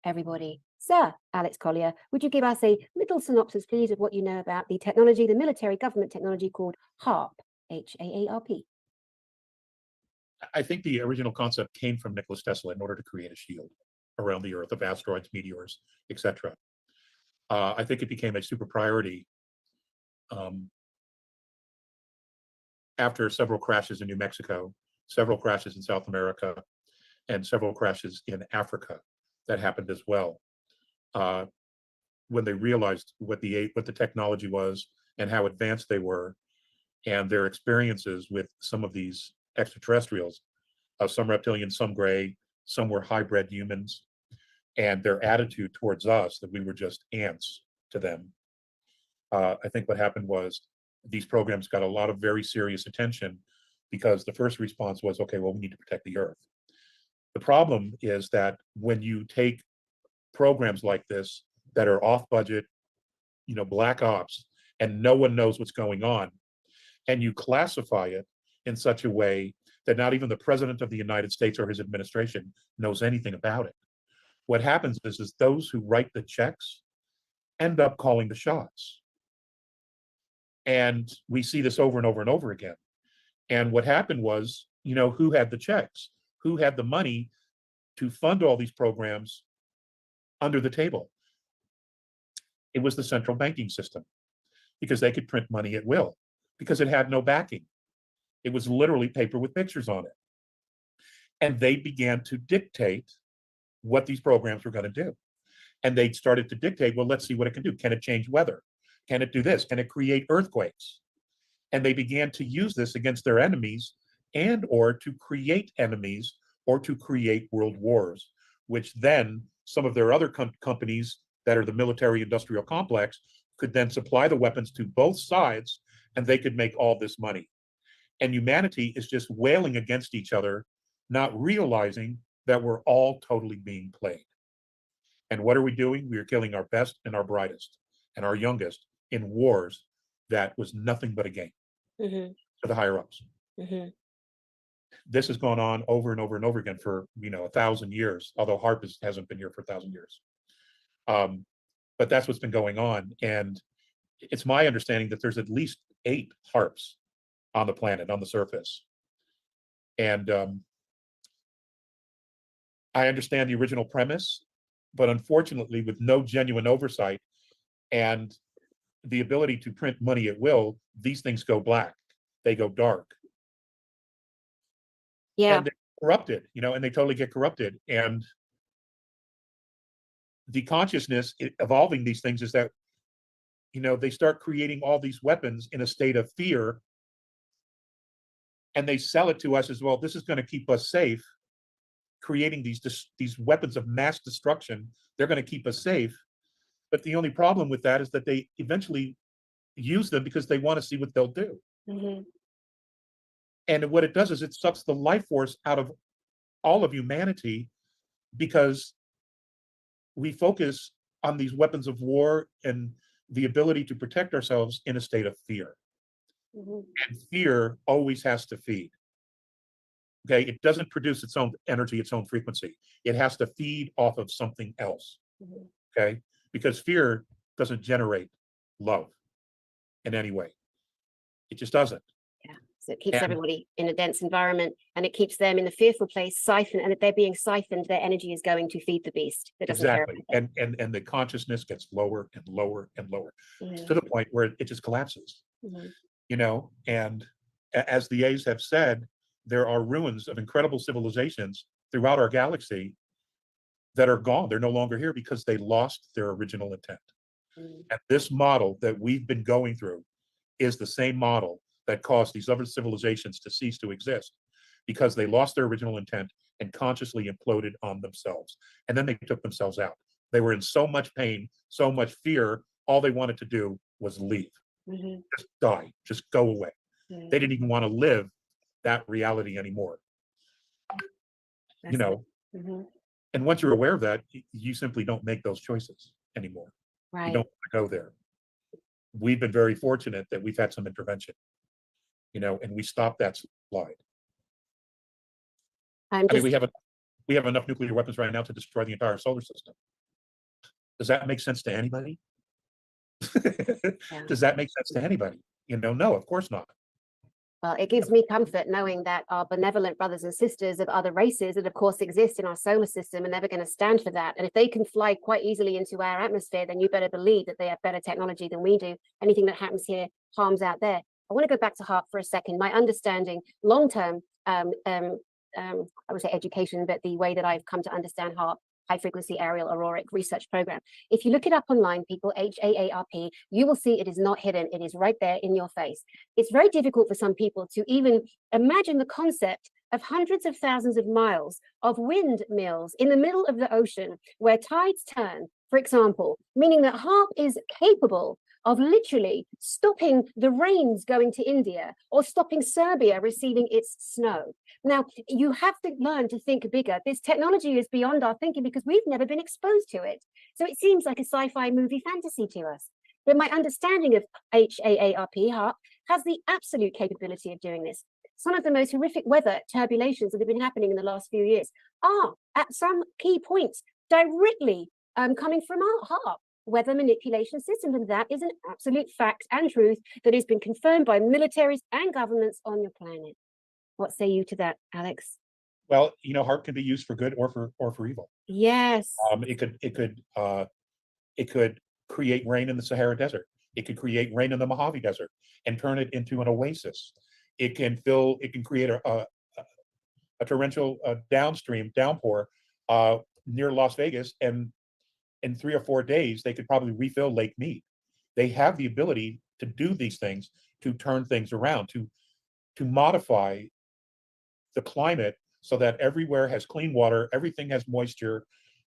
everybody. Sir Alex Collier, would you give us a little synopsis, please, of what you know about the technology, the military government technology called HAARP, HAARP? I think the original concept came from Nikola Tesla in order to create a shield around the Earth of asteroids, meteors, etc. I think it became a super priority after several crashes in New Mexico, several crashes in South America, and several crashes in Africa that happened as well. When they realized what the technology was and how advanced they were, and their experiences with some of these extraterrestrials, some reptilian, some gray, some were hybrid humans, and their attitude towards us that we were just ants to them. I think what happened was these programs got a lot of very serious attention because the first response was, okay, well, we need to protect the Earth. The problem is that when you take programs like this that are off budget, black ops, and no one knows what's going on, and you classify it in such a way that not even the president of the United States or his administration knows anything about it. What happens is those who write the checks end up calling the shots. And we see this over and over and over again. And what happened was, who had the checks? Who had the money to fund all these programs under the table? It was the central banking system, because they could print money at will, because it had no backing. It was literally paper with pictures on it. And they began to dictate what these programs were going to do. And they started to dictate, well, let's see what it can do. Can it change weather? Can it do this? Can it create earthquakes? And they began to use this against their enemies and or to create enemies or to create world wars, which then some of their other companies that are the military industrial complex could then supply the weapons to both sides, and they could make all this money. And humanity is just wailing against each other, not realizing that we're all totally being played. And what are we doing? We are killing our best and our brightest and our youngest in wars that was nothing but a game to the higher ups. This has gone on over and over and over again for 1,000 years, although HAARP hasn't been here for 1,000 years. But that's what's been going on. And it's my understanding that there's at least 8 harps on the planet, on the surface. And I understand the original premise, but unfortunately, with no genuine oversight and the ability to print money at will, these things go black, they go dark, Yeah. and they're corrupted, and they totally get corrupted. And the consciousness evolving these things is that, they start creating all these weapons in a state of fear, and they sell it to us as, well, this is going to keep us safe, creating these weapons of mass destruction. They're going to keep us safe. But the only problem with that is that they eventually use them because they want to see what they'll do. Mm-hmm. And what it does is it sucks the life force out of all of humanity, because we focus on these weapons of war and the ability to protect ourselves in a state of fear. Mm-hmm. And fear always has to feed. Okay, it doesn't produce its own energy, its own frequency. It has to feed off of something else. Mm-hmm. Okay, because fear doesn't generate love in any way. It just doesn't. Yeah. So it keeps And everybody in a dense environment, and it keeps them in the fearful place, siphoned. And if they're being siphoned, their energy is going to feed the beast that doesn't care exactly, about and the consciousness gets lower and lower and lower, them. to the point where it just collapses. Mm-hmm. And as the A's have said, there are ruins of incredible civilizations throughout our galaxy that are gone. They're no longer here because they lost their original intent. Mm-hmm. And this model that we've been going through is the same model that caused these other civilizations to cease to exist, because they lost their original intent and consciously imploded on themselves. And then they took themselves out. They were in so much pain, so much fear, all they wanted to do was leave. Mm-hmm. Just die, just go away. Mm-hmm. They didn't even want to live that reality anymore. That's mm-hmm. And once you're aware of that, you simply don't make those choices anymore. Right. You don't go there. We've been very fortunate that we've had some intervention, and we stopped that slide. I mean, we have enough nuclear weapons right now to destroy the entire solar system. Does that make sense to anybody? Yeah. Does that make sense to anybody? No, of course not. Well, it gives me comfort knowing that our benevolent brothers and sisters of other races that, of course, exist in our solar system are never going to stand for that. And if they can fly quite easily into our atmosphere, then you better believe that they have better technology than we do. Anything that happens here harms out there. I want to go back to HARP for a second. My understanding, long-term, I would say education, but the way that I've come to understand HARP, high frequency aerial auroric research program. If you look it up online, people, HAARP, you will see it is not hidden. It is right there in your face. It's very difficult for some people to even imagine the concept of hundreds of thousands of miles of windmills in the middle of the ocean where tides turn, for example, meaning that HARP is capable of literally stopping the rains going to India or stopping Serbia receiving its snow. Now, you have to learn to think bigger. This technology is beyond our thinking because we've never been exposed to it. So it seems like a sci-fi movie fantasy to us. But my understanding of HAARP has the absolute capability of doing this. Some of the most horrific weather turbulations that have been happening in the last few years are at some key points directly coming from our HARP weather manipulation system. And that is an absolute fact and truth that has been confirmed by militaries and governments on your planet. What say you to that, Alex? Well, HARP can be used for good or for evil. Yes. It could create rain in the Sahara Desert. It could create rain in the Mojave Desert and turn it into an oasis. It can create a torrential downstream downpour near Las Vegas, and in 3 or 4 days, they could probably refill Lake Mead. They have the ability to do these things, to turn things around, to modify the climate so that everywhere has clean water, everything has moisture.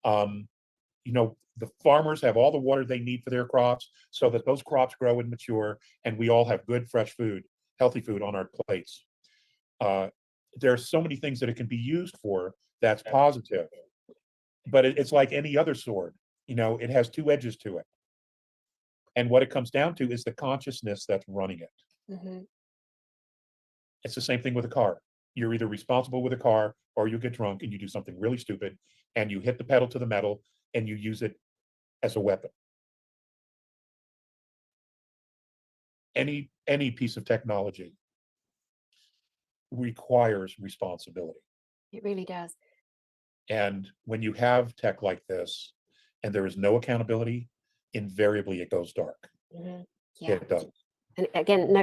The farmers have all the water they need for their crops so that those crops grow and mature, and we all have good, fresh food, healthy food on our plates. There are so many things that it can be used for that's positive, but it's like any other sword. It has 2 edges to it. And what it comes down to is the consciousness that's running it. Mm-hmm. It's the same thing with a car. You're either responsible with a car, or you get drunk and you do something really stupid and you hit the pedal to the metal and you use it as a weapon. Any piece of technology requires responsibility. It really does. And when you have tech like this and there is no accountability, invariably it goes dark. Yeah. It does. And again, no,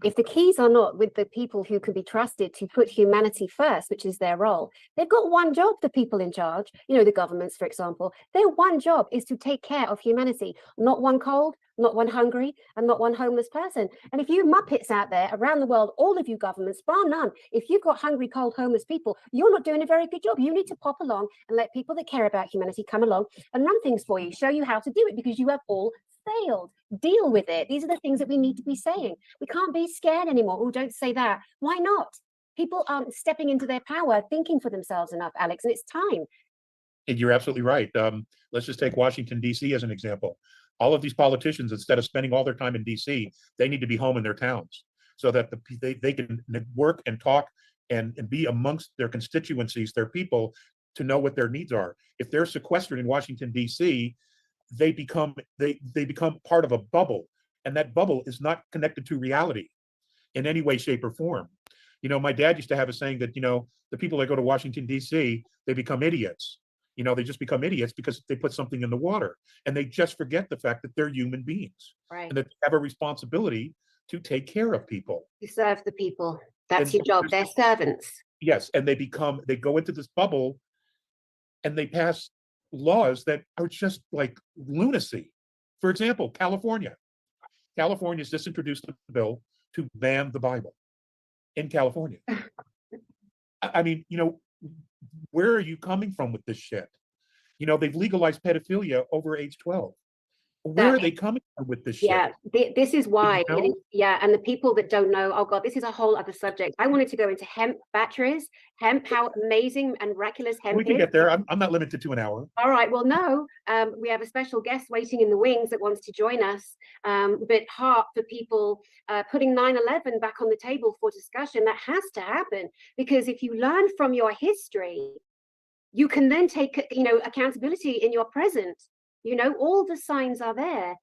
if the keys are not with the people who can be trusted to put humanity first, which is their role, they've got one job, the people in charge, the governments, for example, their one job is to take care of humanity, not one cold, not one hungry, and not one homeless person. And if you Muppets out there around the world, all of you governments, bar none, if you've got hungry, cold, homeless people, you're not doing a very good job. You need to pop along and let people that care about humanity come along and run things for you, show you how to do it, because you have all failed. Deal with it. These are the things that we need to be saying. We can't be scared anymore. Oh, don't say that. Why not? People aren't stepping into their power, thinking for themselves enough, Alex, and it's time. And you're absolutely right. Let's just take Washington, D.C. as an example. All of these politicians, instead of spending all their time in D.C., they need to be home in their towns so that they can work and talk and be amongst their constituencies, their people, to know what their needs are. If they're sequestered in Washington, D.C., they become part of a bubble, and that bubble is not connected to reality in any way, shape, or form. My dad used to have a saying that the people that go to Washington, D.C., they become idiots. They just become idiots because they put something in the water, and they just forget the fact that they're human beings, right, and that they have a responsibility to take care of people. You serve the people. That's your job. They're servants. Yes, and they go into this bubble, and they pass laws that are just like lunacy. For example, California. California's just introduced a bill to ban the Bible in California. I mean, where are you coming from with this shit? They've legalized pedophilia over age 12. Where are they coming from with this shit? Yeah, this is why. And the people that don't know, oh God, this is a whole other subject. I wanted to go into hemp batteries, how amazing and miraculous hemp We can is. get there. I'm not limited to an hour. All right, well, no, we have a special guest waiting in the wings that wants to join us. But heart for people putting 9/11 back on the table for discussion, that has to happen. Because if you learn from your history, you can then take accountability in your present. All the signs are there.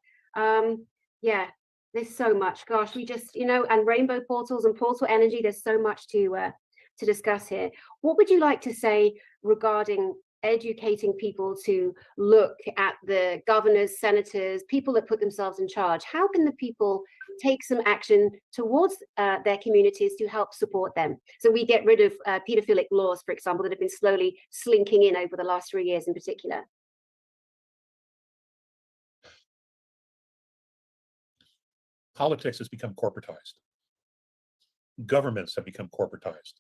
Yeah, there's so much. Gosh, we just and rainbow portals and portal energy. There's so much to discuss here. What would you like to say regarding educating people to look at the governors, senators, people that put themselves in charge? How can the people take some action towards their communities to help support them, so we get rid of pedophilic laws, for example, that have been slowly slinking in over the last 3 years in particular? Politics has become corporatized. Governments have become corporatized.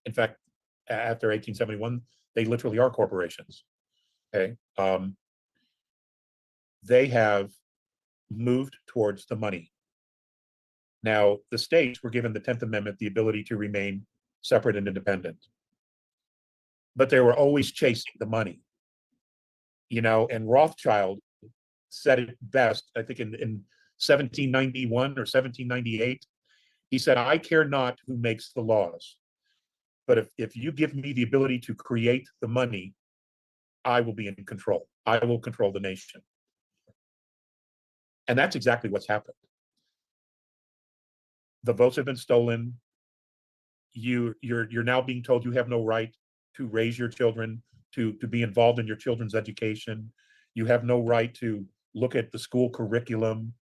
In fact, after 1871, they literally are corporations. Okay, they have moved towards the money. Now, the states were given the 10th Amendment the ability to remain separate and independent, but they were always chasing the money. And Rothschild said it best, I think in 1791 or 1798. He said, "I care not who makes the laws, but if you give me the ability to create the money, I will be in control. I will control the nation." And that's exactly what's happened. The votes have been stolen. You're now being told you have no right to raise your children, to be involved in your children's education. You have no right to look at the school curriculum.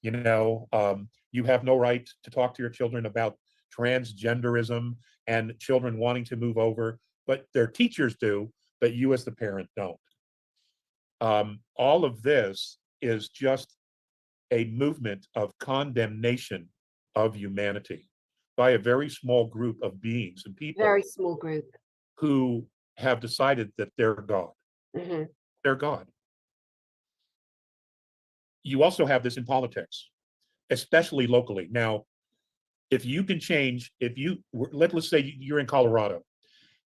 You have no right to talk to your children about transgenderism and children wanting to move over, but their teachers do, but you as the parent don't. All of this is just a movement of condemnation of humanity by a very small group of beings and people. Very small group. Who have decided that they're God. Mm-hmm. They're God. You also have this in politics, especially locally. Now, if you can change, let's say you're in Colorado,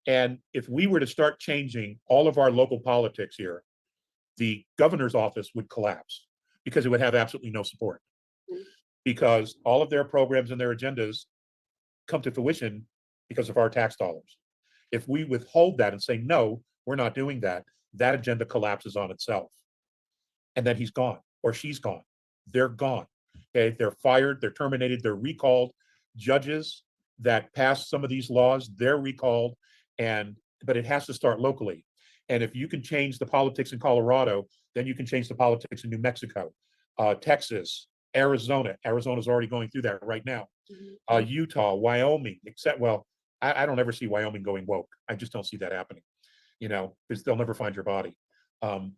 and if we were to start changing all of our local politics here, the governor's office would collapse because it would have absolutely no support. Mm-hmm. Because all of their programs and their agendas come to fruition because of our tax dollars. If we withhold that and say, no, we're not doing that, that agenda collapses on itself. and then he's gone or she's gone. They're gone. Okay, they're fired, they're terminated, they're recalled. Judges that pass some of these laws, they're recalled, and but it has to start locally. And if you can change the politics in Colorado, then you can change the politics in New Mexico, Texas, Arizona. Arizona's already going through that right now. Utah, Wyoming, except, well, I don't ever see Wyoming going woke. I just don't see that happening, because they'll never find your body. But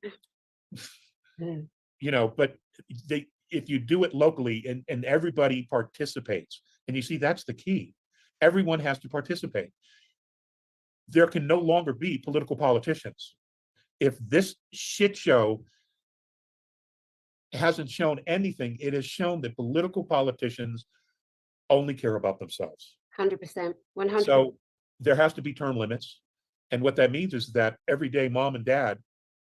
if you do it locally and everybody participates, and you see, that's the key. Everyone has to participate. There can no longer be political politicians. If this shit show hasn't shown anything, it has shown that political politicians only care about themselves. 100%, 100%. So there has to be term limits. And what that means is that every day mom and dad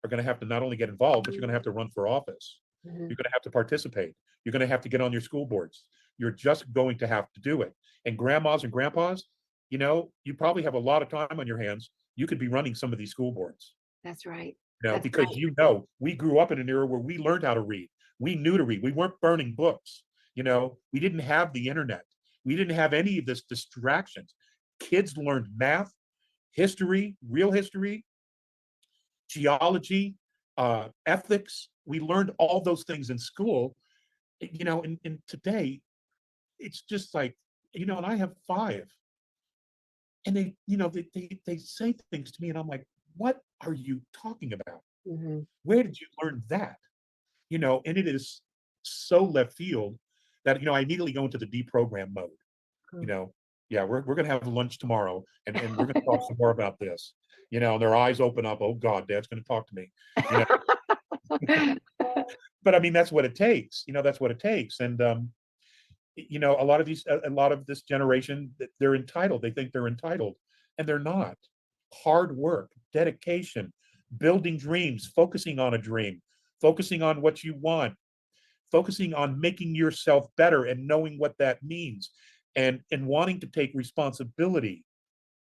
are going to have to not only get involved, but you're going to have to run for office. You're going to have to participate. You're going to have to get on your school boards. You're just going to have to do it. And grandmas and grandpas, you probably have a lot of time on your hands. You could be running some of these school boards. That's right. Because we grew up in an era where we learned how to read. We knew to read. We weren't burning books. We didn't have the internet. We didn't have any of this distractions. Kids learned math, history, real history, geology, ethics. We learned all those things in school. And today, it's just like, and I have 5. And they say things to me, and I'm like, what are you talking about? Where did you learn that? And it is so left field that, I immediately go into the deprogram mode. Yeah, we're going to have lunch tomorrow, and we're going to talk some more about this. Their eyes open up. Oh God, Dad's going to talk to me. But I mean, that's what it takes. That's what it takes. And a lot of this generation, they're entitled. They think they're entitled, and they're not. Hard work, dedication, building dreams, focusing on a dream, focusing on what you want, focusing on making yourself better and knowing what that means, and wanting to take responsibility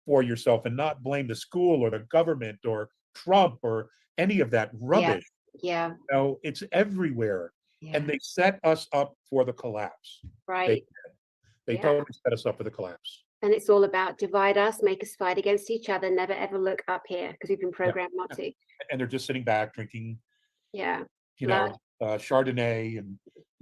for yourself and not blame the school or the government or Trump or any of that rubbish. Yeah. It's everywhere. Yeah. And they set us up for the collapse. Right. They totally set us up for the collapse. And it's all about divide us, make us fight against each other, never ever look up here, because we've been programmed not to. And they're just sitting back drinking, blood. Chardonnay and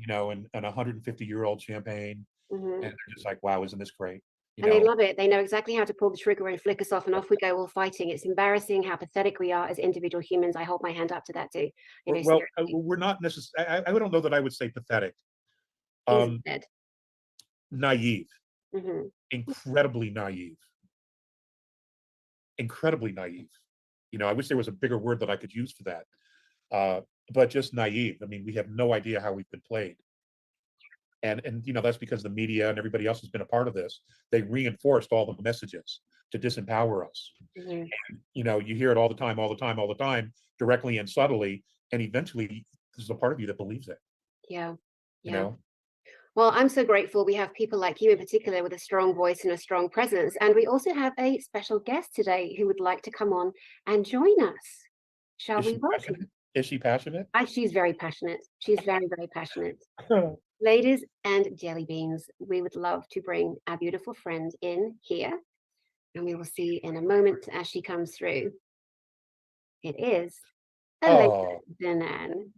150-year-old champagne. And they're just like, wow, isn't this great? And they love it. They know exactly how to pull the trigger and flick us off, and off we go all fighting. It's embarrassing how pathetic we are as individual humans. I hold my hand up to that too. We're not necessarily, I don't know that I would say pathetic. Naive. Incredibly naive. Incredibly naive. I wish there was a bigger word that I could use for that. But just naive. I mean, we have no idea how we've been played. And that's because the media and everybody else has been a part of this. They reinforced all the messages to disempower us. And, you hear it all the time, directly and subtly, and eventually there's a part of you that believes it. Yeah. Well, I'm so grateful we have people like you in particular with a strong voice and a strong presence. And we also have a special guest today who would like to come on and join us. Shall we welcome? Is she passionate? She's very passionate. She's very, very passionate. Ladies and jelly beans, we would love to bring our beautiful friend in here. And we will see in a moment as she comes through. It is Elena Danan.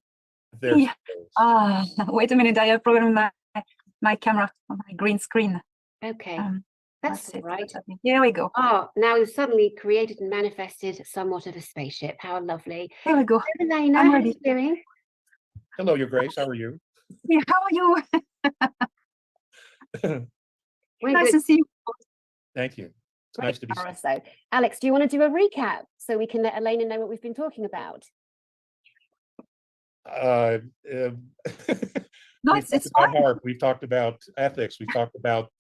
Wait a minute, I have programmed my camera on my green screen. Okay, that's right. Here we go. Oh, now we've suddenly created and manifested somewhat of a spaceship. How lovely. Here we go. Elena, how are you doing? Hello, Your Grace. How are you? Yeah, how are you? Nice to see you. Thank you. It's nice to be seen. So, Alex, do you want to do a recap so we can let Elena know what we've been talking about? It's fine. We've talked about ethics. We've talked about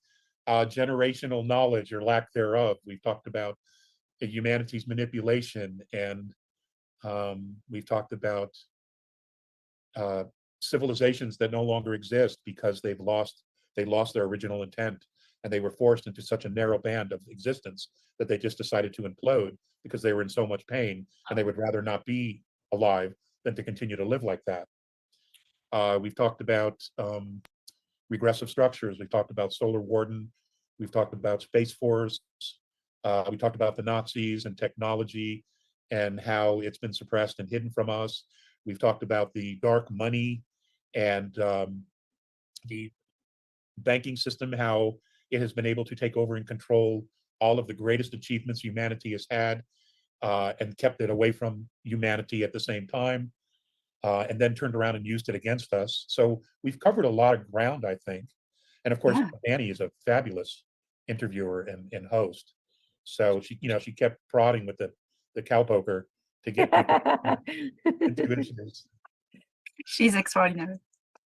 generational knowledge or lack thereof. We've talked about humanity's manipulation, and we've talked about civilizations that no longer exist because they lost their original intent, and they were forced into such a narrow band of existence that they just decided to implode because they were in so much pain, and they would rather not be alive than to continue to live like that. We've talked about regressive structures. We've talked about Solar Warden. We've talked about Space Force. We talked about the Nazis and technology and how it's been suppressed and hidden from us. We've talked about the dark money and the banking system, how it has been able to take over and control all of the greatest achievements humanity has had, and kept it away from humanity at the same time, and then turned around and used it against us. So we've covered a lot of ground, I think. And of course, Yeah. Annie is a fabulous interviewer and host. So she kept prodding with the cow poker to get people into issues. She's extraordinary.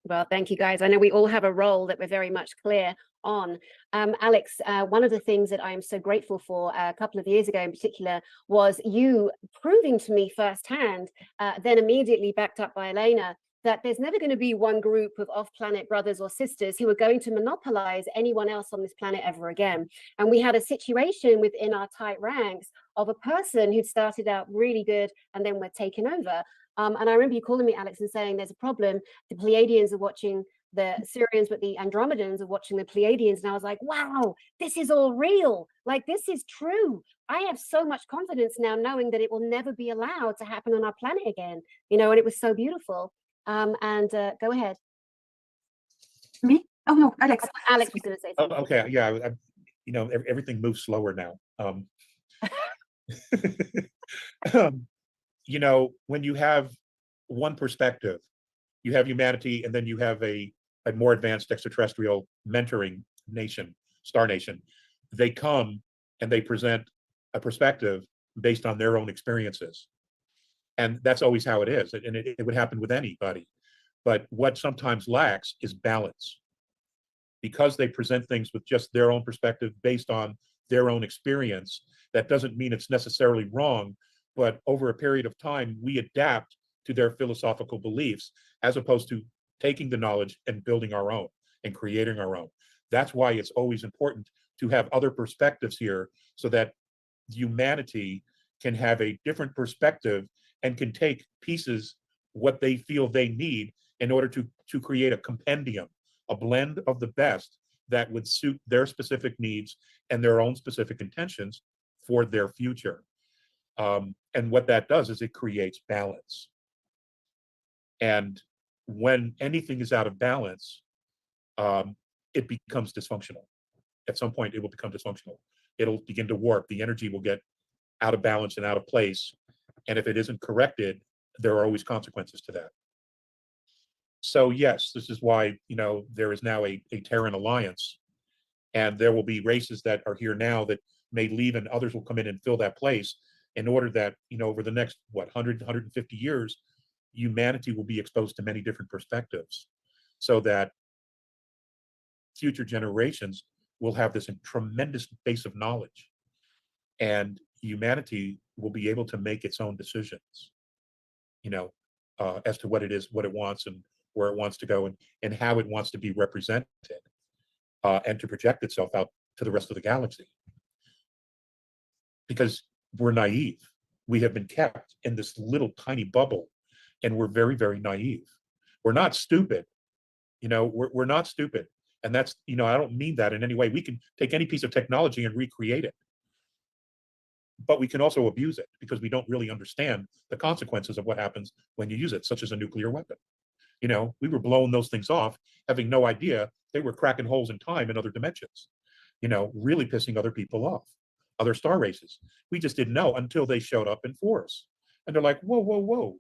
Well, thank you, guys. I know we all have a role that we're very much clear on. Alex, one of the things that I am so grateful for a couple of years ago in particular was you proving to me firsthand, then immediately backed up by Elena, that there's never going to be one group of off-planet brothers or sisters who are going to monopolize anyone else on this planet ever again. And we had a situation within our tight ranks of a person who'd started out really good and then were taken over. And I remember you calling me, Alex, and saying there's a problem. The Pleiadians are watching the Sirians, but the Andromedans are watching the Pleiadians. And I was like, wow, this is all real. Like, this is true. I have so much confidence now knowing that it will never be allowed to happen on our planet again, and it was so beautiful. Go ahead. Me? Oh no, Alex. Alex was going to say Oh, something. okay, yeah, everything moves slower now. When you have one perspective, you have humanity, and then you have a more advanced extraterrestrial mentoring nation, star nation. They come and they present a perspective based on their own experiences. And that's always how it is. And it would happen with anybody. But what sometimes lacks is balance. Because they present things with just their own perspective based on their own experience, that doesn't mean it's necessarily wrong, but over a period of time, we adapt to their philosophical beliefs as opposed to taking the knowledge and building our own and creating our own. That's why it's always important to have other perspectives here so that humanity can have a different perspective and can take pieces, what they feel they need, in order to create a compendium, a blend of the best that would suit their specific needs and their own specific intentions for their future. And what that does is it creates balance. And when anything is out of balance, it becomes dysfunctional. At some point, it will become dysfunctional. It'll begin to warp. The energy will get out of balance and out of place. And if it isn't corrected, there are always consequences to that. So yes, this is why, there is now a Terran alliance, and there will be races that are here now that may leave and others will come in and fill that place in order that, over the next, 100, 150 years, humanity will be exposed to many different perspectives so that future generations will have this tremendous base of knowledge, and humanity will be able to make its own decisions, as to what it is, what it wants, and where it wants to go, and how it wants to be represented, and to project itself out to the rest of the galaxy. Because we're naive. We have been kept in this little tiny bubble, and we're very, very naive. We're not stupid. We're not stupid. And that's, I don't mean that in any way. We can take any piece of technology and recreate it. But we can also abuse it because we don't really understand the consequences of what happens when you use it, such as a nuclear weapon. We were blowing those things off, having no idea they were cracking holes in time and other dimensions, really pissing other people off, other star races. We just didn't know until they showed up in force. And they're like, whoa, whoa, whoa,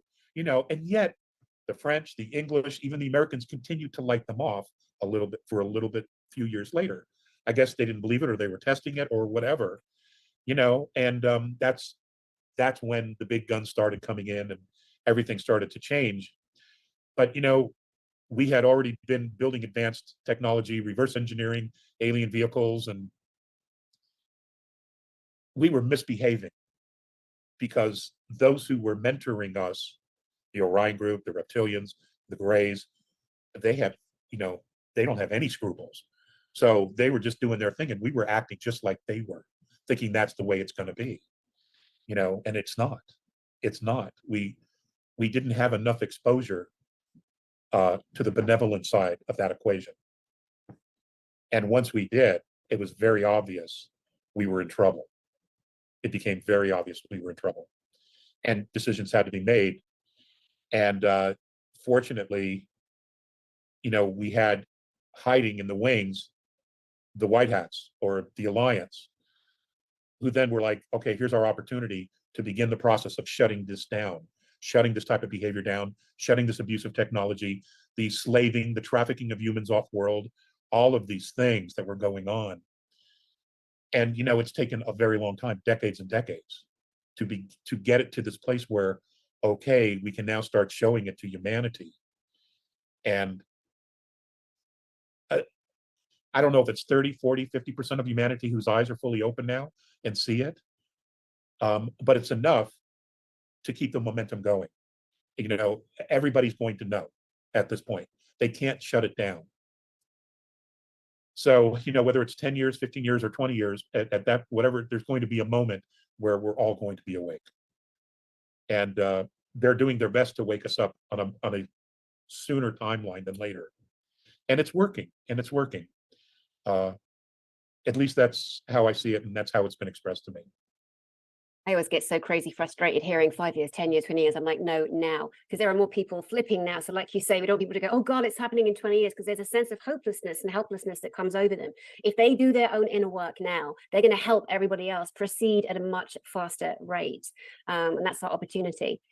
and yet the French, the English, even the Americans continued to light them off a little bit, few years later. I guess they didn't believe it, or they were testing it, or whatever, and that's when the big guns started coming in and everything started to change. But, we had already been building advanced technology, reverse engineering, alien vehicles, and we were misbehaving because those who were mentoring us, the Orion group, the reptilians, the Greys, they have, they don't have any scruples. So they were just doing their thing, and we were acting just like they were, thinking that's the way it's going to be, and it's not. It's not. We didn't have enough exposure to the benevolent side of that equation. And once we did, it was very obvious we were in trouble. It became very obvious we were in trouble, and decisions had to be made. And fortunately, we had hiding in the wings the White Hats or the Alliance, who then were like, okay, here's our opportunity to begin the process of shutting this down, shutting this type of behavior down, shutting this abusive technology, the slaving, the trafficking of humans off world, all of these things that were going on. And it's taken a very long time, decades and decades, to get it to this place where, okay, we can now start showing it to humanity. And I don't know if it's 30, 40, 50% of humanity whose eyes are fully open now and see it. But it's enough to keep the momentum going. Everybody's going to know at this point. They can't shut it down. So, whether it's 10 years, 15 years, or 20 years, at that, whatever, there's going to be a moment where we're all going to be awake. And they're doing their best to wake us up on a sooner timeline than later. And it's working, and it's working. At least that's how I see it, and that's how it's been expressed to me. I always get so crazy frustrated hearing 5 years, 10 years, 20 years. I'm like, no, now, because there are more people flipping now. So like you say, we don't want people to go, oh God, it's happening in 20 years, because there's a sense of hopelessness and helplessness that comes over them. If they do their own inner work now, they're going to help everybody else proceed at a much faster rate. And that's our opportunity.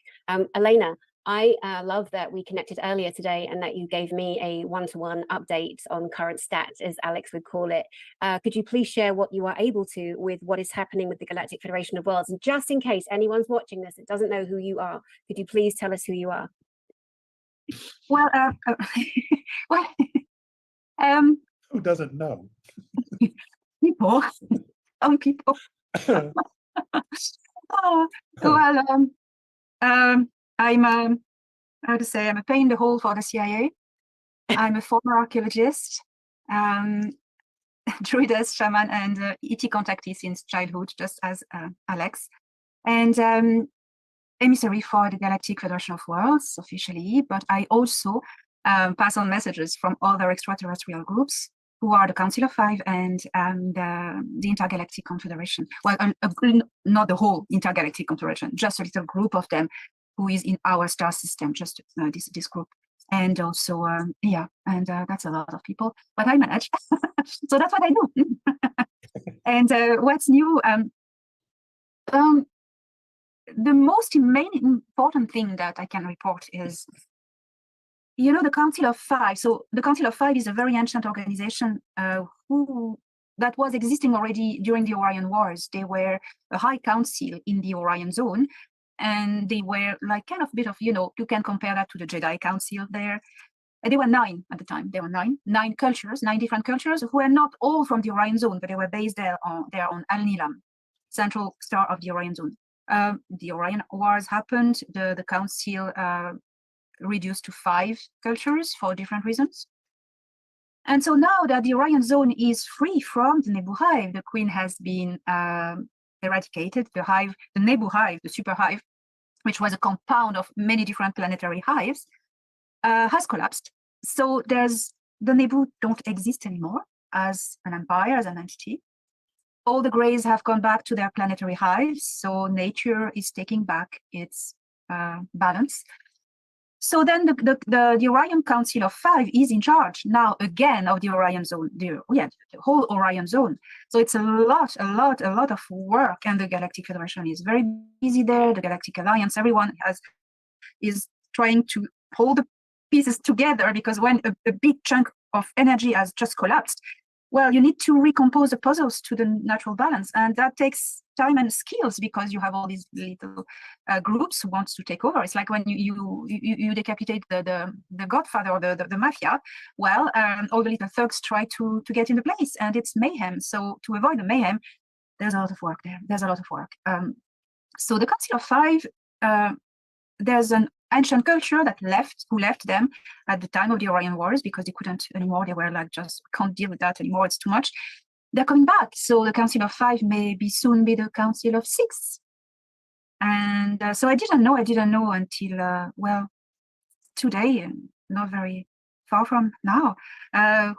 Elena, I love that we connected earlier today and that you gave me a one-to-one update on current stats, as Alex would call it. Could you please share what you are able to with what is happening with the Galactic Federation of Worlds? And just in case anyone's watching this that doesn't know who you are, could you please tell us who you are? Well, well, Who doesn't know? people, some people. Oh, well, I'm how to say, I'm a pain in the hole for the CIA. I'm a former archaeologist, druidess, shaman, and ET contactee since childhood, just as Alex, and emissary for the Galactic Federation of Worlds officially, but I also pass on messages from other extraterrestrial groups who are the Council of Five and the Intergalactic Confederation. Well, not the whole Intergalactic Confederation, just a little group of them who is in our star system, just this group. And also, yeah, and that's a lot of people, but I manage. So that's what I do. And what's new? The most main important thing that I can report is, the Council of Five. So the Council of Five is a very ancient organization that was existing already during the Orion Wars. They were a high council in the Orion zone, and they were like kind of bit of, you can compare that to the Jedi Council there. And they were 9 at the time. There were nine cultures, 9 different cultures who were not all from the Orion zone, but they were based there on Al-Nilam, central star of the Orion zone. The Orion Wars happened. The council reduced to 5 cultures for different reasons. And so now that the Orion zone is free from the Nebu hive, the queen has been eradicated. The hive, the Nebu hive, the super hive, which was a compound of many different planetary hives, has collapsed. So the Nebu don't exist anymore as an empire, as an entity. All the Greys have gone back to their planetary hives, so nature is taking back its balance. So then the Orion Council of Five is in charge now again of the Orion zone, the whole Orion zone. So it's a lot of work, and the Galactic Federation is very busy there. The Galactic Alliance, everyone is trying to hold the pieces together, because when a big chunk of energy has just collapsed, well, you need to recompose the puzzles to the natural balance, and that takes time and skills, because you have all these little groups who wants to take over. It's like when you decapitate the godfather or the mafia. Well, all the little thugs try to get into place, and it's mayhem. So to avoid the mayhem, there's a lot of work there. There's a lot of work. So the Council of Five, there's an ancient culture who left them at the time of the Orion Wars, because they couldn't anymore. They were like, just can't deal with that anymore. It's too much. They're coming back. So the Council of Five may soon be the Council of Six. And so I didn't know until, well, today, not very far from now,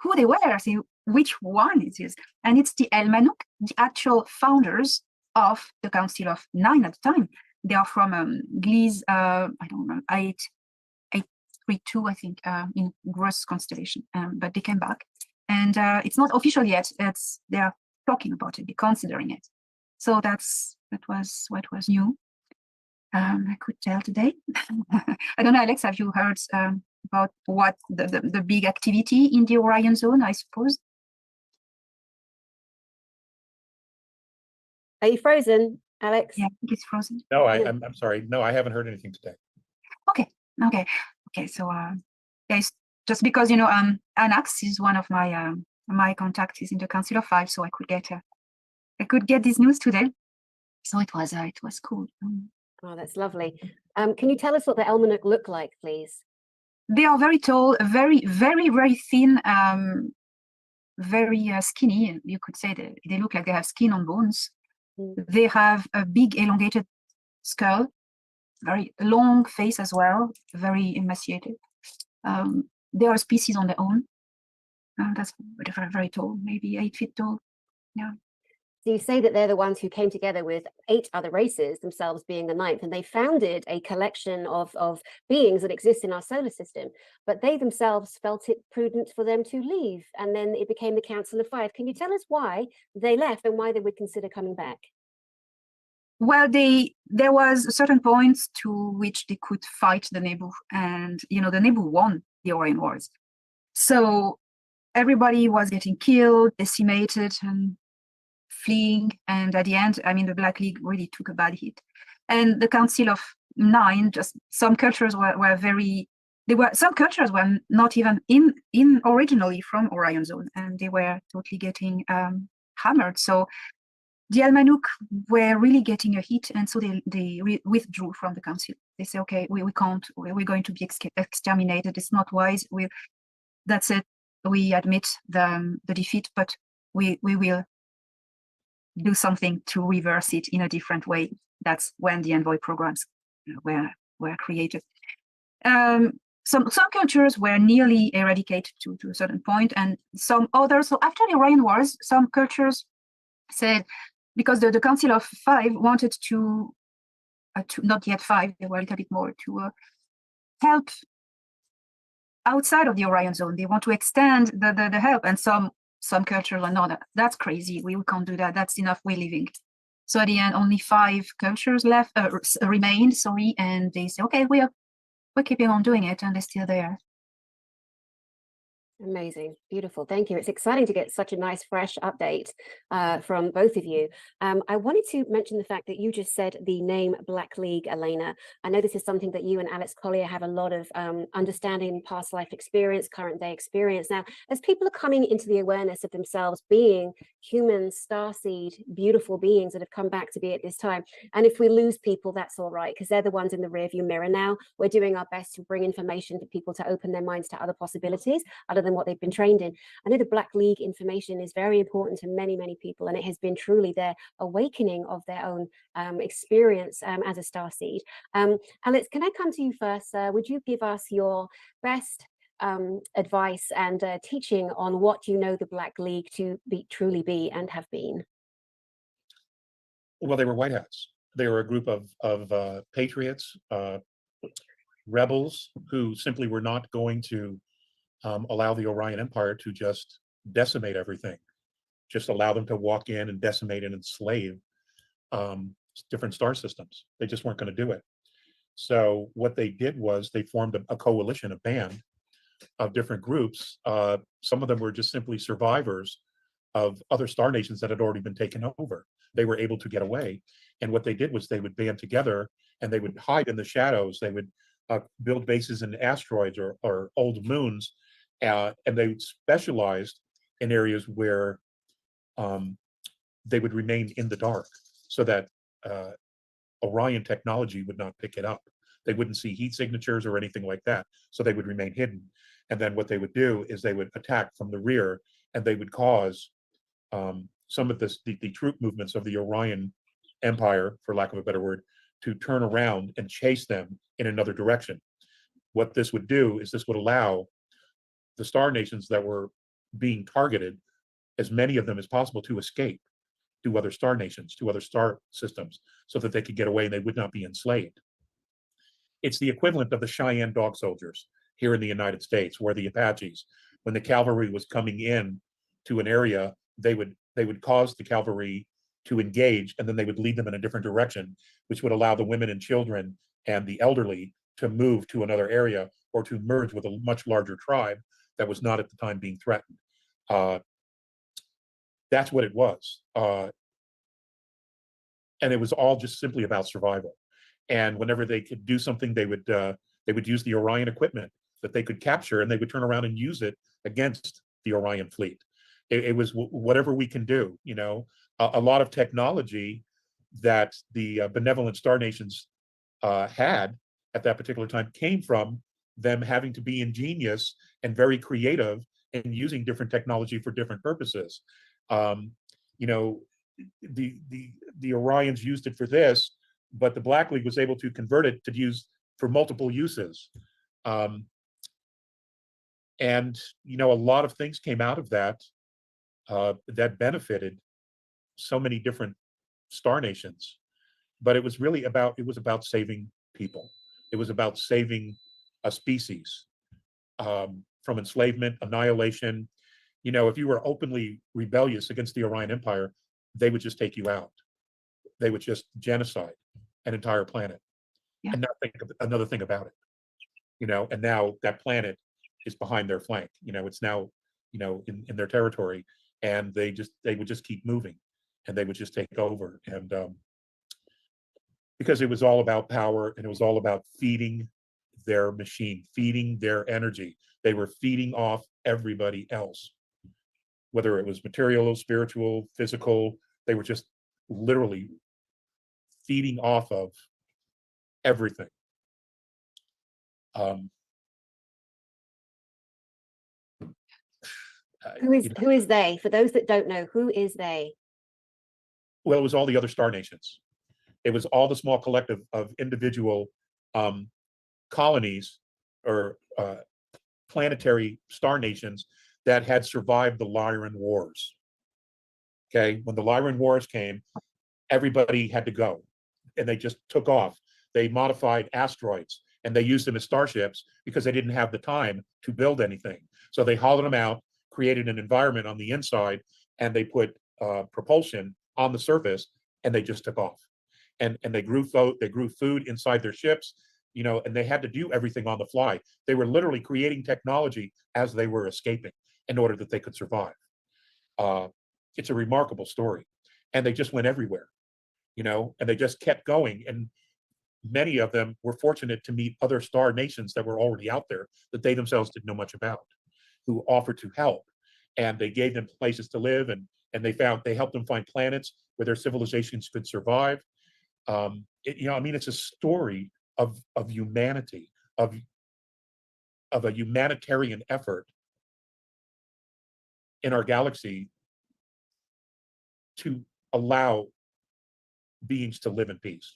who they were, see which one it is. And it's the El Manouk, the actual founders of the Council of Nine at the time. They are from Gliese, I don't know, 832, I think, in Gross constellation, but they came back. And it's not official yet. They're talking about it, they're considering it. So that was what was new. I could tell today. I don't know, Alex, have you heard about what the big activity in the Orion zone, I suppose? Are you frozen, Alex? Yeah, I think it's frozen. No, I'm sorry. No, I haven't heard anything today. Okay. So it's just because Anax is one of my my contacts in the Council of Five, so I could get this news today. So it was cool. Oh, that's lovely. Can you tell us what the El Manouk look like, please? They are very tall, very, very, very thin, very skinny. You could say they look like they have skin on bones. They have a big elongated skull, very long face as well, very emaciated. They are a species on their own. That's very, very tall, maybe 8 feet tall. Yeah. So you say that they're the ones who came together with 8 other races, themselves being the 9th, and they founded a collection of beings that exist in our solar system, but they themselves felt it prudent for them to leave, and then it became the Council of Five. Can you tell us why they left and why they would consider coming back? Well, there was a certain point to which they could fight the Nebu, and the Nebu won the Orion Wars. So everybody was getting killed, decimated, and fleeing, and at the end, I mean, the Black League really took a bad hit. And the Council of Nine, just some cultures were some cultures were not even in originally from Orion Zone, and they were totally getting hammered. So the El Manouk were really getting a hit, and so they withdrew from the council. They say, okay, we can't, we're going to be exterminated. It's not wise. That's it. We admit the defeat, but we will do something to reverse it in a different way. That's when the envoy programs were created. Some cultures were nearly eradicated to a certain point, and some others. So after the Orion Wars, some cultures said, because the Council of Five wanted to not yet 5, they were a little bit more, to help outside of the Orion Zone. They want to extend the help, and some cultures are not. That's crazy. We can't do that. That's enough. We're leaving. So at the end, only 5 cultures left remained. Sorry, and they say, okay, we're keeping on doing it, and they're still there. Amazing, beautiful, thank you. It's exciting to get such a nice fresh update from both of you. I wanted to mention the fact that you just said the name Black League, Elena. I know this is something that you and Alex Collier have a lot of understanding, past life experience, current day experience. Now, as people are coming into the awareness of themselves being human starseed, beautiful beings that have come back to be at this time, and if we lose people, that's all right, because they're the ones in the rearview mirror now. We're doing our best to bring information for people to open their minds to other possibilities, other than what they've been trained in. I know the Black League information is very important to many, many people, and it has been truly their awakening of their own experience as a starseed. Alex, can I come to you first? Would you give us your best advice and teaching on what you know the Black League to truly be and have been? Well, they were white hats. They were a group of patriots, rebels who simply were not going to allow the Orion Empire to just decimate everything, just allow them to walk in and decimate and enslave different star systems. They just weren't going to do it. So what they did was they formed a coalition, a band of different groups. Some of them were just simply survivors of other star nations that had already been taken over. They were able to get away. And what they did was they would band together and they would hide in the shadows. They would build bases in asteroids or old moons. And they specialized in areas where they would remain in the dark so that Orion technology would not pick it up. They wouldn't see heat signatures or anything like that. So they would remain hidden. And then what they would do is they would attack from the rear, and they would cause some of the troop movements of the Orion Empire, for lack of a better word, to turn around and chase them in another direction. what this would do is this would allow the star nations that were being targeted, as many of them as possible, to escape to other star nations, to other star systems, so that they could get away and they would not be enslaved. It's the equivalent of the Cheyenne dog soldiers here in the United States, where the Apaches, when the cavalry was coming in to an area, they would cause the cavalry to engage, and then they would lead them in a different direction, which would allow the women and children and the elderly to move to another area or to merge with a much larger tribe that was not at the time being threatened. That's what it was. And it was all just simply about survival. And whenever they could do something, they would use the Orion equipment that they could capture, and they would turn around and use it against the Orion fleet. It was whatever we can do, you know. A lot of technology that the benevolent star nations had at that particular time came from them having to be ingenious and very creative and using different technology for different purposes. You know, the Orions used it for this, but the Black League was able to convert it to use for multiple uses. And you know, a lot of things came out of that that benefited so many different star nations. But it was really about saving people. It was about saving a species from enslavement, annihilation. You know, if you were openly rebellious against the Orion Empire, they would just take you out. They would just genocide an entire planet, Yeah. and not think of another thing about it. You know, and now that planet is behind their flank. You know, it's now, you know, in their territory, and they would just keep moving, and they would just take over. And because it was all about power, and it was all about feeding their machine, feeding their energy. They were feeding off everybody else, whether it was material, spiritual, physical. They were just literally feeding off of everything. Who is they? For those that don't know, who is they? Well, it was all the other star nations. It was all the small collective of individual colonies or planetary star nations that had survived the Lyran Wars. Okay, when the Lyran Wars came, everybody had to go, and they just took off. They modified asteroids, and they used them as starships because they didn't have the time to build anything. So they hollowed them out, created an environment on the inside, and they put propulsion on the surface, and they just took off. And they grew food inside their ships, you know, and they had to do everything on the fly. They were literally creating technology as they were escaping in order that they could survive. It's a remarkable story, and they just went everywhere, you know, and they just kept going. And many of them were fortunate to meet other star nations that were already out there that they themselves didn't know much about, who offered to help, and they gave them places to live, and they helped them find planets where their civilizations could survive. You know, I mean, it's a story of humanity, of a humanitarian effort in our galaxy to allow beings to live in peace.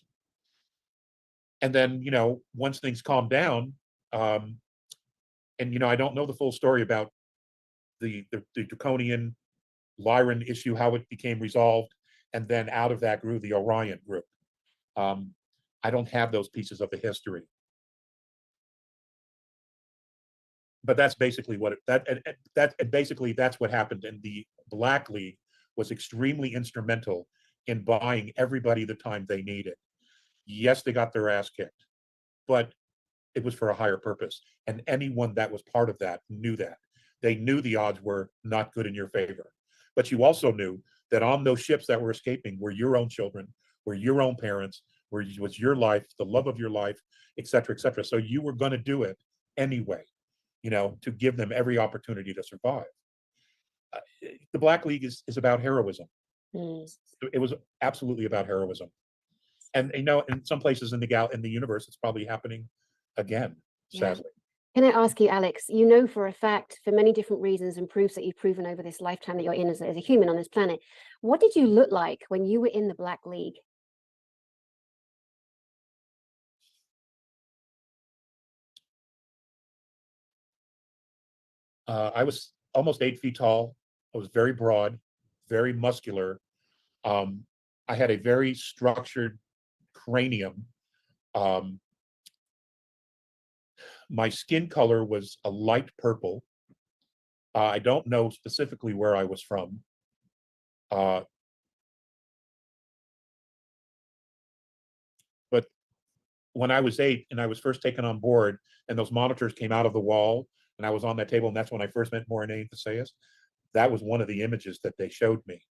And then, you know, once things calm down, and you know, I don't know the full story about the draconian Lyran issue, how it became resolved, and then out of that grew the Orion group. I don't have those pieces of the history, but that's basically what basically that's what happened. And the Black League was extremely instrumental in buying everybody the time they needed. Yes, they got their ass kicked, but it was for a higher purpose. And anyone that was part of that knew that. They knew the odds were not good in your favor. But you also knew that on those ships that were escaping were your own children, were your own parents, was your life, the love of your life, et cetera, et cetera. So you were going to do it anyway, you know, to give them every opportunity to survive. The Black League is about heroism. It was absolutely about heroism. And you know, in some places in the universe, it's probably happening again, sadly. Can I ask you, Alex, you know for a fact, for many different reasons and proofs that you've proven over this lifetime that you're in as a human on this planet, what did you look like when you were in the Black League? I was almost 8 feet tall. I was very broad, very muscular. I had a very structured cranium. Um, my skin color was a light purple. I don't know specifically where I was from. Uh, but when I was 8 and I was first taken on board, and those monitors came out of the wall, and I was on that table, and that's when I first met Morine Theseus. That was one of the images that they showed me.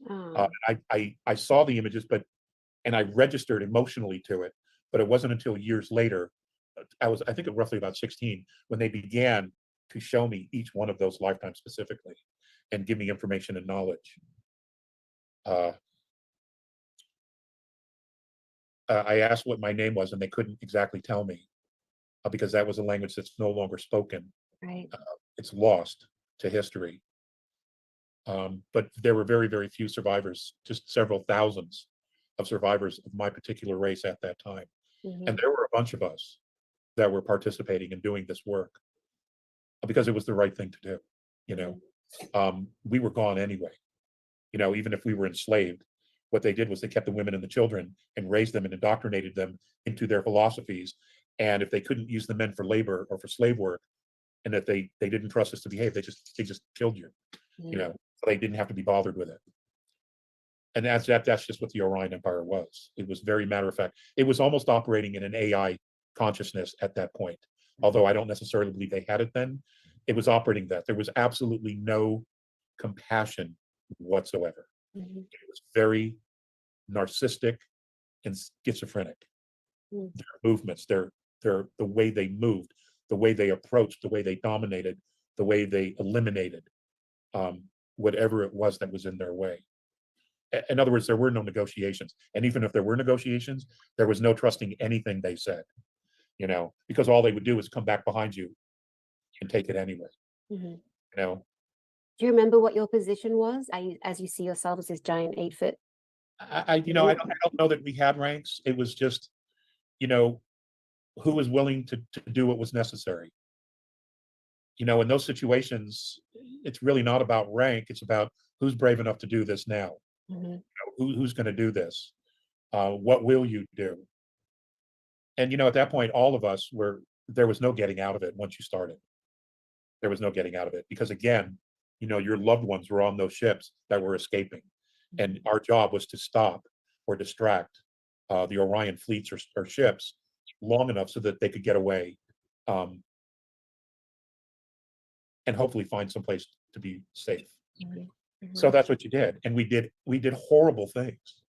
Oh, I saw the images, and I registered emotionally to it, but it wasn't until years later. I think roughly about 16 when they began to show me each one of those lifetimes specifically, and give me information and knowledge. Uh, I asked what my name was, and they couldn't exactly tell me because that was a language that's no longer spoken. right. It's lost to history. But there were very, very few survivors, just several thousands of survivors of my particular race at that time. Mhm. And there were a bunch of us that were participating in doing this work because it was the right thing to do. You know, we were gone anyway. You know, even if we were enslaved, what they did was they kept the women and the children and raised them and indoctrinated them into their philosophies. And if they couldn't use the men for labor or for slave work, and that they didn't trust us to behave, they just killed you. You know, so they didn't have to be bothered with it. And that's just what the Orion Empire was. It was very matter of fact. It was almost operating in an AI consciousness at that point. Although I don't necessarily believe they had it then, it was operating that. There was absolutely no compassion whatsoever. Mhm. It was very narcissistic and schizophrenic. Mm. Their movements, the way they moved, the way they approached, the way they dominated, the way they eliminated whatever it was that was in their way. In other words, there were no negotiations. And even if there were negotiations, there was no trusting anything they said, you know, because all they would do is come back behind you and take it anyway, Mhm. you know. Do you remember what your position was as you see yourself as this giant 8 foot? I don't know that we had ranks. It was just, you know, who was willing to do what was necessary. You know, in those situations, it's really not about rank. It's about who's brave enough to do this now. Mhm. Who's going to do this? What will you do? And you know, at that point, all of us were. There was no getting out of it once you started. There was no getting out of it because again, you know, your loved ones were on those ships that were escaping, and our job was to stop or distract the Orion fleets or ships long enough so that they could get away, um, and hopefully find some place to be safe. Mhm. So Mhm. that's what you did, and we did horrible things.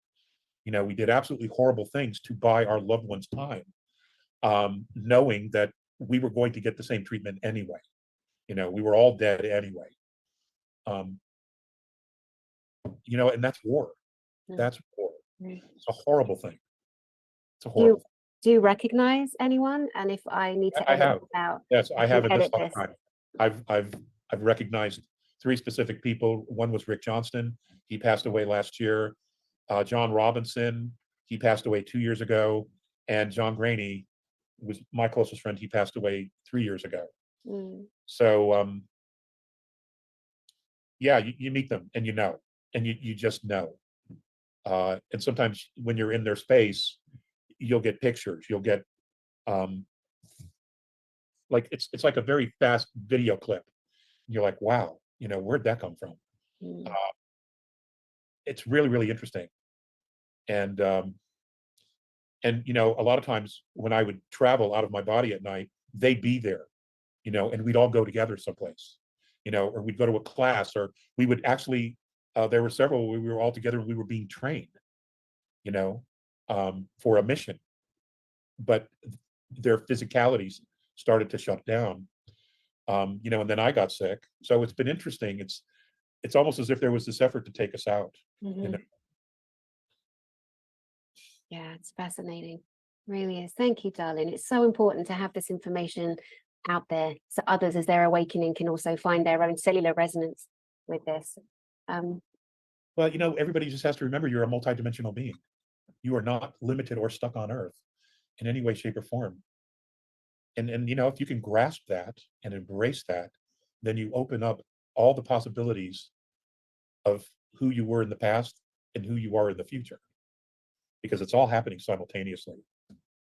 You know, we did absolutely horrible things to buy our loved ones time, knowing that we were going to get the same treatment anyway. You know, we were all dead anyway. Um, you know, and that's war. Mm. That's war. Mm. It's a horrible thing. It's a Do you horrible do you recognize anyone? And if I need thing. to I edit have. this out, Yes, I I can have in this edit this. lifetime. I've I've I've recognized 3 specific people. One was Rick Johnston. He passed away last year. John Robinson, he passed away 2 years ago. And John Graney was my closest friend. He passed away 3 years ago. Mm. So yeah, you meet them and you know, and you just know. And sometimes when you're in their space, you'll get pictures. You'll get um, like it's like a very fast video clip. You're like, wow, you know, where'd that come from? Mm. Uh, it's really really interesting. And and you know, a lot of times when I would travel out of my body at night, they'd be there, you know, and we'd all go together someplace, you know, or we'd go to a class, or we would actually. There were several where we were all together and we were being trained, you know, for a mission, but their physicalities started to shut down. You know, and then I got sick. So it's been interesting. It's almost as if there was this effort to take us out. You know, Mhm. Yeah, it's fascinating. Really is. Thank you, darling. It's so important to have this information out there so others, as they're awakening, can also find their own cellular resonance with this. Um, but you know, everybody just has to remember you're a multidimensional being. You are not limited or stuck on Earth in any way, shape, or form. And you know, if you can grasp that and embrace that, then you open up all the possibilities of who you were in the past and who you are in the future, because it's all happening simultaneously.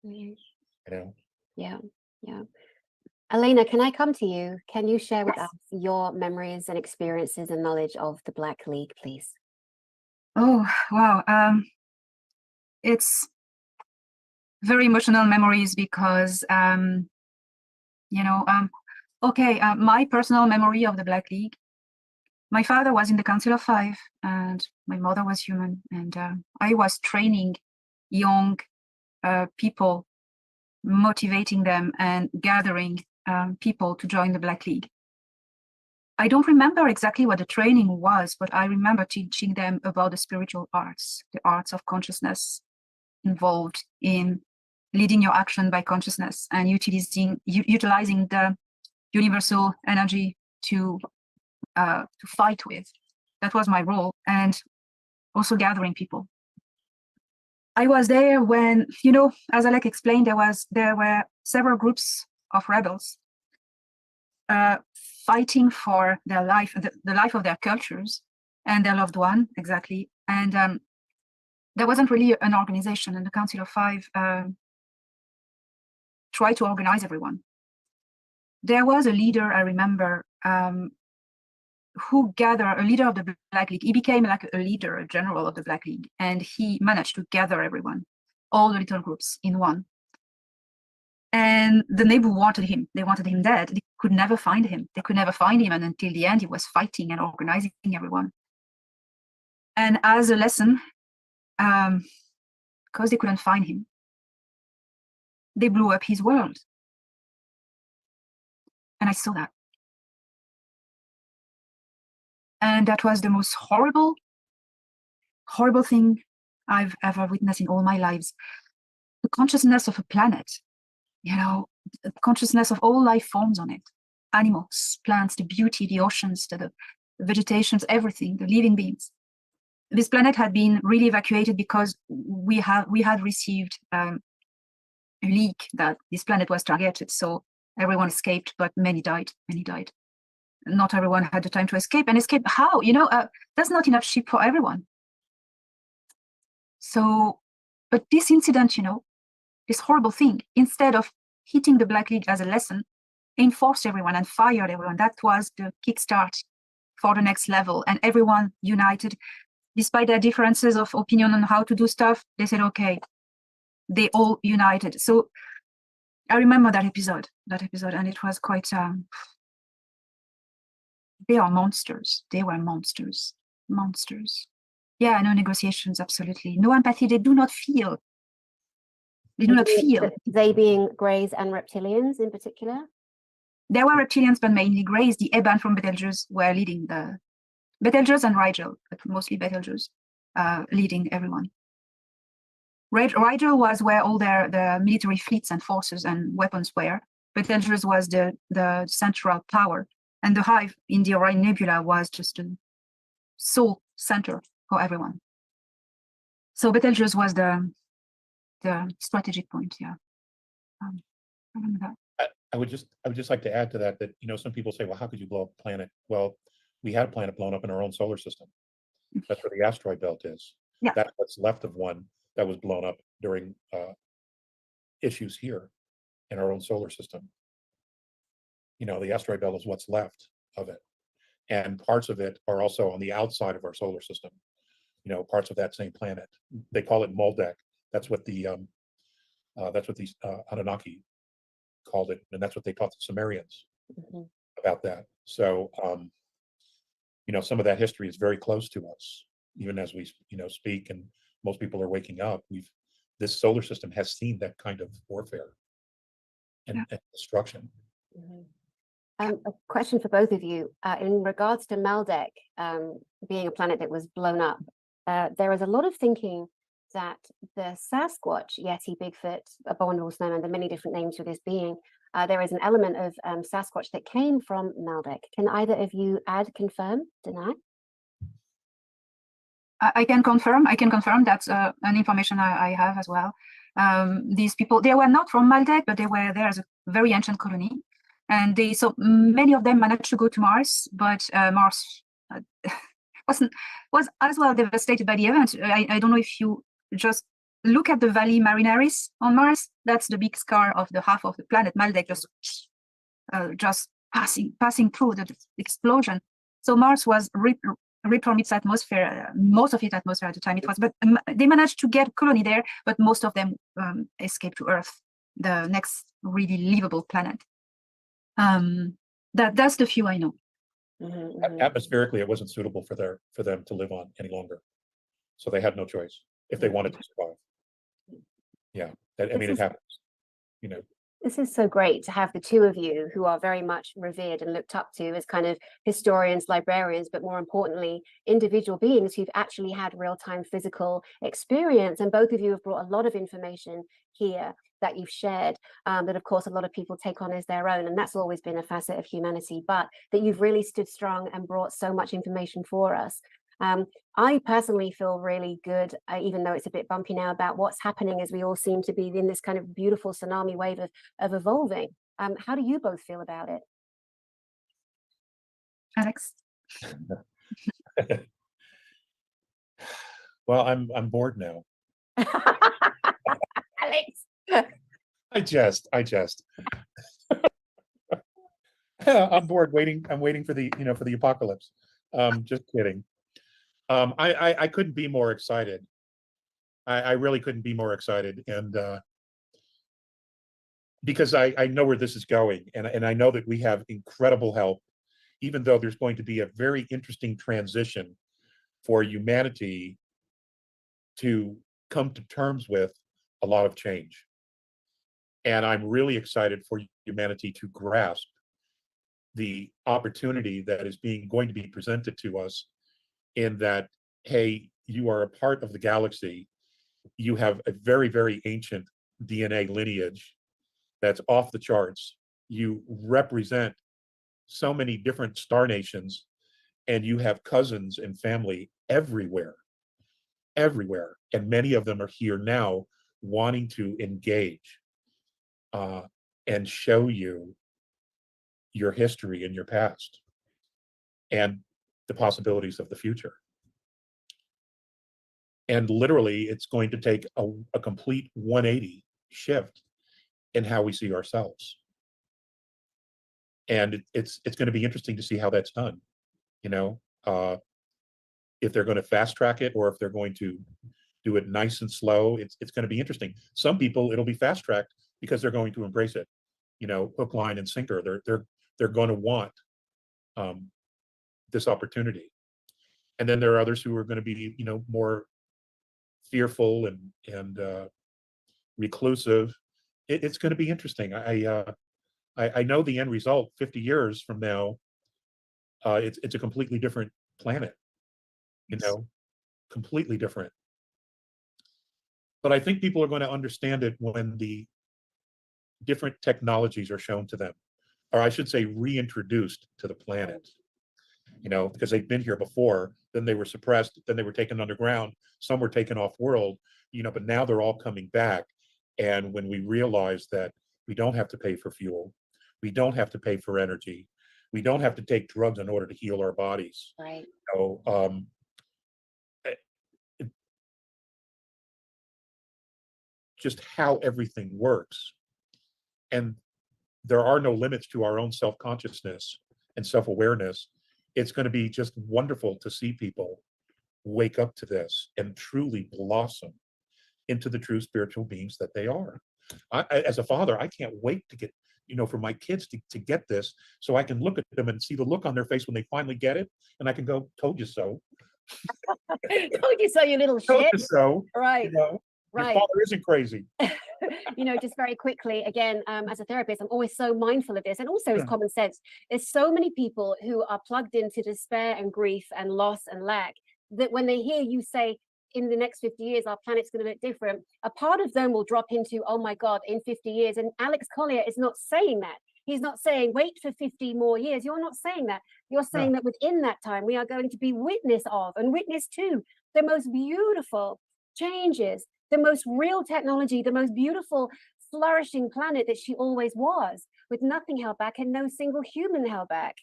Brilliant. You know, Yeah, yeah. Elena, can I come to you? Can you share with us your memories and experiences and knowledge of the Black League, please? Oh, wow. It's very emotional memories because, okay, my personal memory of the Black League, my father was in the Council of Five and my mother was human. And I was training young people, motivating them and gathering people to join the Black League. I don't remember exactly what the training was, but I remember teaching them about the spiritual arts, the arts of consciousness involved in leading your action by consciousness and utilizing the universal energy to fight with. That was my role, and also gathering people. I was there when, as Alec explained, there were several groups of rebels fighting for their life, the life of their cultures and their loved one, exactly. And there wasn't really an organization, and the Council of Five tried to organize everyone. There was a leader, I remember, who gathered, a leader of the Black League. He became like a leader, a general of the Black League, and he managed to gather everyone, all the little groups in one. And the neighbor wanted him. They wanted him dead. They could never find him. They could never find him. And until the end, he was fighting and organizing everyone. And as a lesson, because they couldn't find him, they blew up his world. And I saw that. And that was the most horrible thing I've ever witnessed in all my lives. The consciousness of a planet, the consciousness of all life forms on it, animals, plants, the beauty, the oceans, the vegetations, everything, the living beings. This planet had been really evacuated because we had received a leak that this planet was targeted. So everyone escaped, but many died. Not everyone had the time to escape. And escape how? There's not enough ship for everyone. So, but this incident, this horrible thing, instead of hitting the Black League as a lesson, enforced everyone and fired everyone. That was the kickstart for the next level. And everyone united, despite their differences of opinion on how to do stuff. They said, okay, they all united. So I remember that episode, and it was quite, they are monsters. They were monsters. Yeah, no negotiations, absolutely. No empathy. They do not feel. They do not feel. They being Greys and reptilians in particular? There were reptilians, but mainly Greys. The Eban from Betelgeuse were leading the Betelgeuse and Rigel, but mostly Betelgeuse, leading everyone. Rigel was where all the military fleets and forces and weapons were. Betelgeuse was the central power. And the Hive in the Orion Nebula was just a sole center for everyone. So Betelgeuse was the strategic point. Yeah, I remember that. I would just like to add to that some people say, well, how could you blow up a planet? Well, we had a planet blown up in our own solar system. That's where the asteroid belt is. Yeah. That's what's left of one that was blown up during issues here in our own solar system. The asteroid belt is what's left of it, and parts of it are also on the outside of our solar system. Parts of that same planet. They call it Moldek. That's what these Anunnaki called it, and that's what they taught the Sumerians about that. So, some of that history is very close to us, even as we, speak, and most people are waking up. This solar system has seen that kind of warfare and destruction. A question for both of you. In regards to Maldek being a planet that was blown up, there is a lot of thinking that the Sasquatch, Yeti, Bigfoot, Abominable Snowman, the many different names for this being, there is an element of Sasquatch that came from Maldek. Can either of you add, confirm, deny? I can confirm. That's an information I have as well. These people, they were not from Maldek, but they were there as a very ancient colony. And so many of them managed to go to Mars, but Mars was as well devastated by the event. I don't know if you just look at the Valley Marinaris on Mars. That's the big scar of the half of the planet Maldek, just passing through the explosion. So Mars was ripped from its atmosphere, most of its atmosphere at the time it was, but they managed to get a colony there, but most of them escaped to Earth, the next really livable planet. That's the few I know. Atmospherically, it wasn't suitable for them to live on any longer, so they had no choice if they wanted to survive. Yeah, I mean, it happens, you know. This is so great to have the two of you who are very much revered and looked up to as kind of historians, librarians, but more importantly, individual beings who've actually had real-time physical experience. And both of you have brought a lot of information here that you've shared, that of course a lot of people take on as their own, and that's always been a facet of humanity, but that you've really stood strong and brought so much information for us. I personally feel really good, even though it's a bit bumpy now, about what's happening as we all seem to be in this kind of beautiful tsunami wave of evolving. How do you both feel about it? Alex? Well, I'm bored now. Alex. I just I'm bored waiting. I'm waiting for the for the apocalypse. Just kidding. I couldn't be more excited. I really couldn't be more excited, and because I know where this is going, and I know that we have incredible help, even though there's going to be a very interesting transition for humanity to come to terms with a lot of change. And I'm really excited for humanity to grasp the opportunity that is going to be presented to us, in that, hey, you are a part of the galaxy. You have a very, very ancient DNA lineage that's off the charts. You represent so many different star nations, and you have cousins and family everywhere, and many of them are here now wanting to engage and show you your history and your past and the possibilities of the future. And literally, it's going to take a complete 180 shift in how we see ourselves. And it's going to be interesting to see how that's done. If they're going to fast track it, or if they're going to do it nice and slow. It's going to be interesting. Some people, it'll be fast tracked because they're going to embrace it. Hook, line, and sinker. They're going to want this opportunity. And then there are others who are going to be, more fearful and reclusive. It's going to be interesting. I know the end result 50 years from now. It's a completely different planet. Completely different. But I think people are going to understand it when the different technologies are shown to them, or I should say reintroduced to the planet, because they've been here before, then they were suppressed, then they were taken underground, some were taken off world, but now they're all coming back. And when we realize that we don't have to pay for fuel, we don't have to pay for energy, we don't have to take drugs in order to heal our bodies. Right. Just how everything works. And there are no limits to our own self-consciousness and self-awareness. It's going to be just wonderful to see people wake up to this and truly blossom into the true spiritual beings that they are. As a father, I can't wait to get, for my kids to get this, so I can look at them and see the look on their face when they finally get it, and I can go, told you so. Told you so, you little shit. Told you so. Right. Your father isn't crazy. Just very quickly, again, as a therapist, I'm always so mindful of this, and also as common sense. There's so many people who are plugged into despair and grief and loss and lack, that when they hear you say, in the next 50 years, our planet's going to look different, a part of them will drop into, oh my God, in 50 years. And Alex Collier is not saying that. He's not saying, wait for 50 more years. You're not saying that. You're saying that within that time, we are going to be witness of and witness to the most beautiful changes, the most real technology, the most beautiful, flourishing planet that she always was. with nothing held back and no single human held back.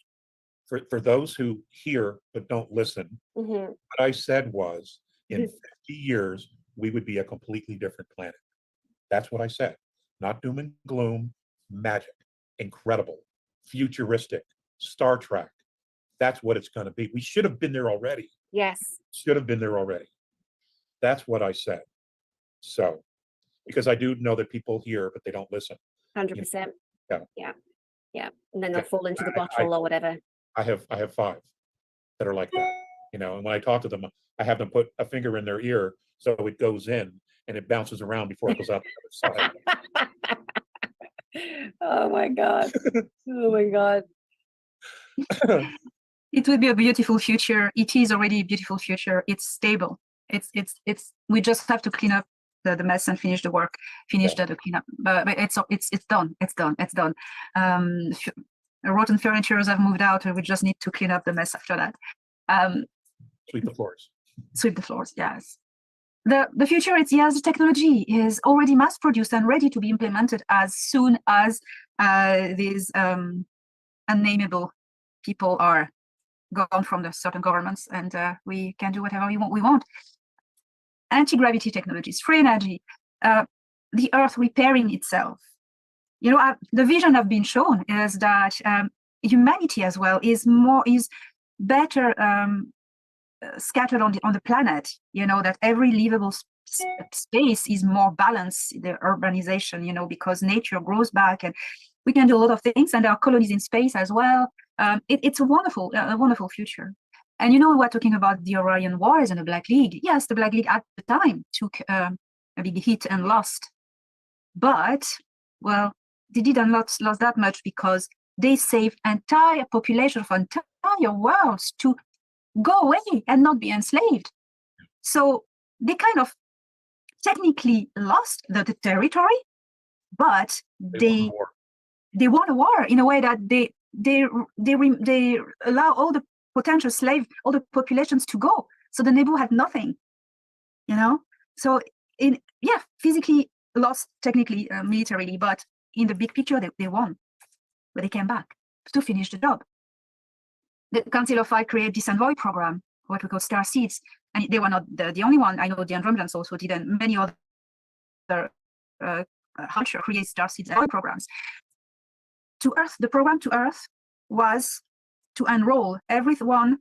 For those who hear but don't listen, Hmm. what I said was in 50 years, we would be a completely different planet. That's what I said. Not doom and gloom, magic, incredible, futuristic, Star Trek. That's what it's going to be. We should have been there already. Yes. Should have been there already. That's what I said. So, because I do know that people hear, but they don't listen. 100%. Yeah. Yeah. Yeah. And then they'll Yeah. fall into the bottle or whatever. I have 5 that are like that, and when I talk to them, I have them put a finger in their ear so it goes in and it bounces around before it goes out the other side. Oh my God. Oh my God. It will be a beautiful future. It is already a beautiful future. It's stable. We just have to clean up the mess and finish the work, finish the cleanup. But it's done. It's done. It's done. Rotten furnitures have moved out. We just need to clean up the mess after that. Sweep the floors. Sweep the floors. Yes. The future is, yes, the technology is already mass produced and ready to be implemented as soon as these unnameable people are gone from the certain governments, and we can do whatever we want. Anti-gravity technologies, free energy, the Earth repairing itself. The vision I've been shown is that humanity as well is better scattered on the planet. That every livable space is more balanced. The urbanization, because nature grows back, and we can do a lot of things. And there are colonies in space as well. It's a wonderful future. And we're talking about the Orion Wars and the Black League. Yes, the Black League at the time took a big hit and lost, but well, they didn't lost that much because they saved entire population of entire worlds to go away and not be enslaved. So they kind of technically lost the territory, but they won a war in a way that they allow all the potential slave, all the populations to go. So the Nebu had nothing, So physically lost, technically, militarily, but in the big picture, they won. But they came back to finish the job. The Council of Five created this envoy program, what we call star seeds, and they were not the only one. I know the Andromedans also did, and many other culture create star seeds envoy programs. To Earth, the program to Earth was to enroll everyone.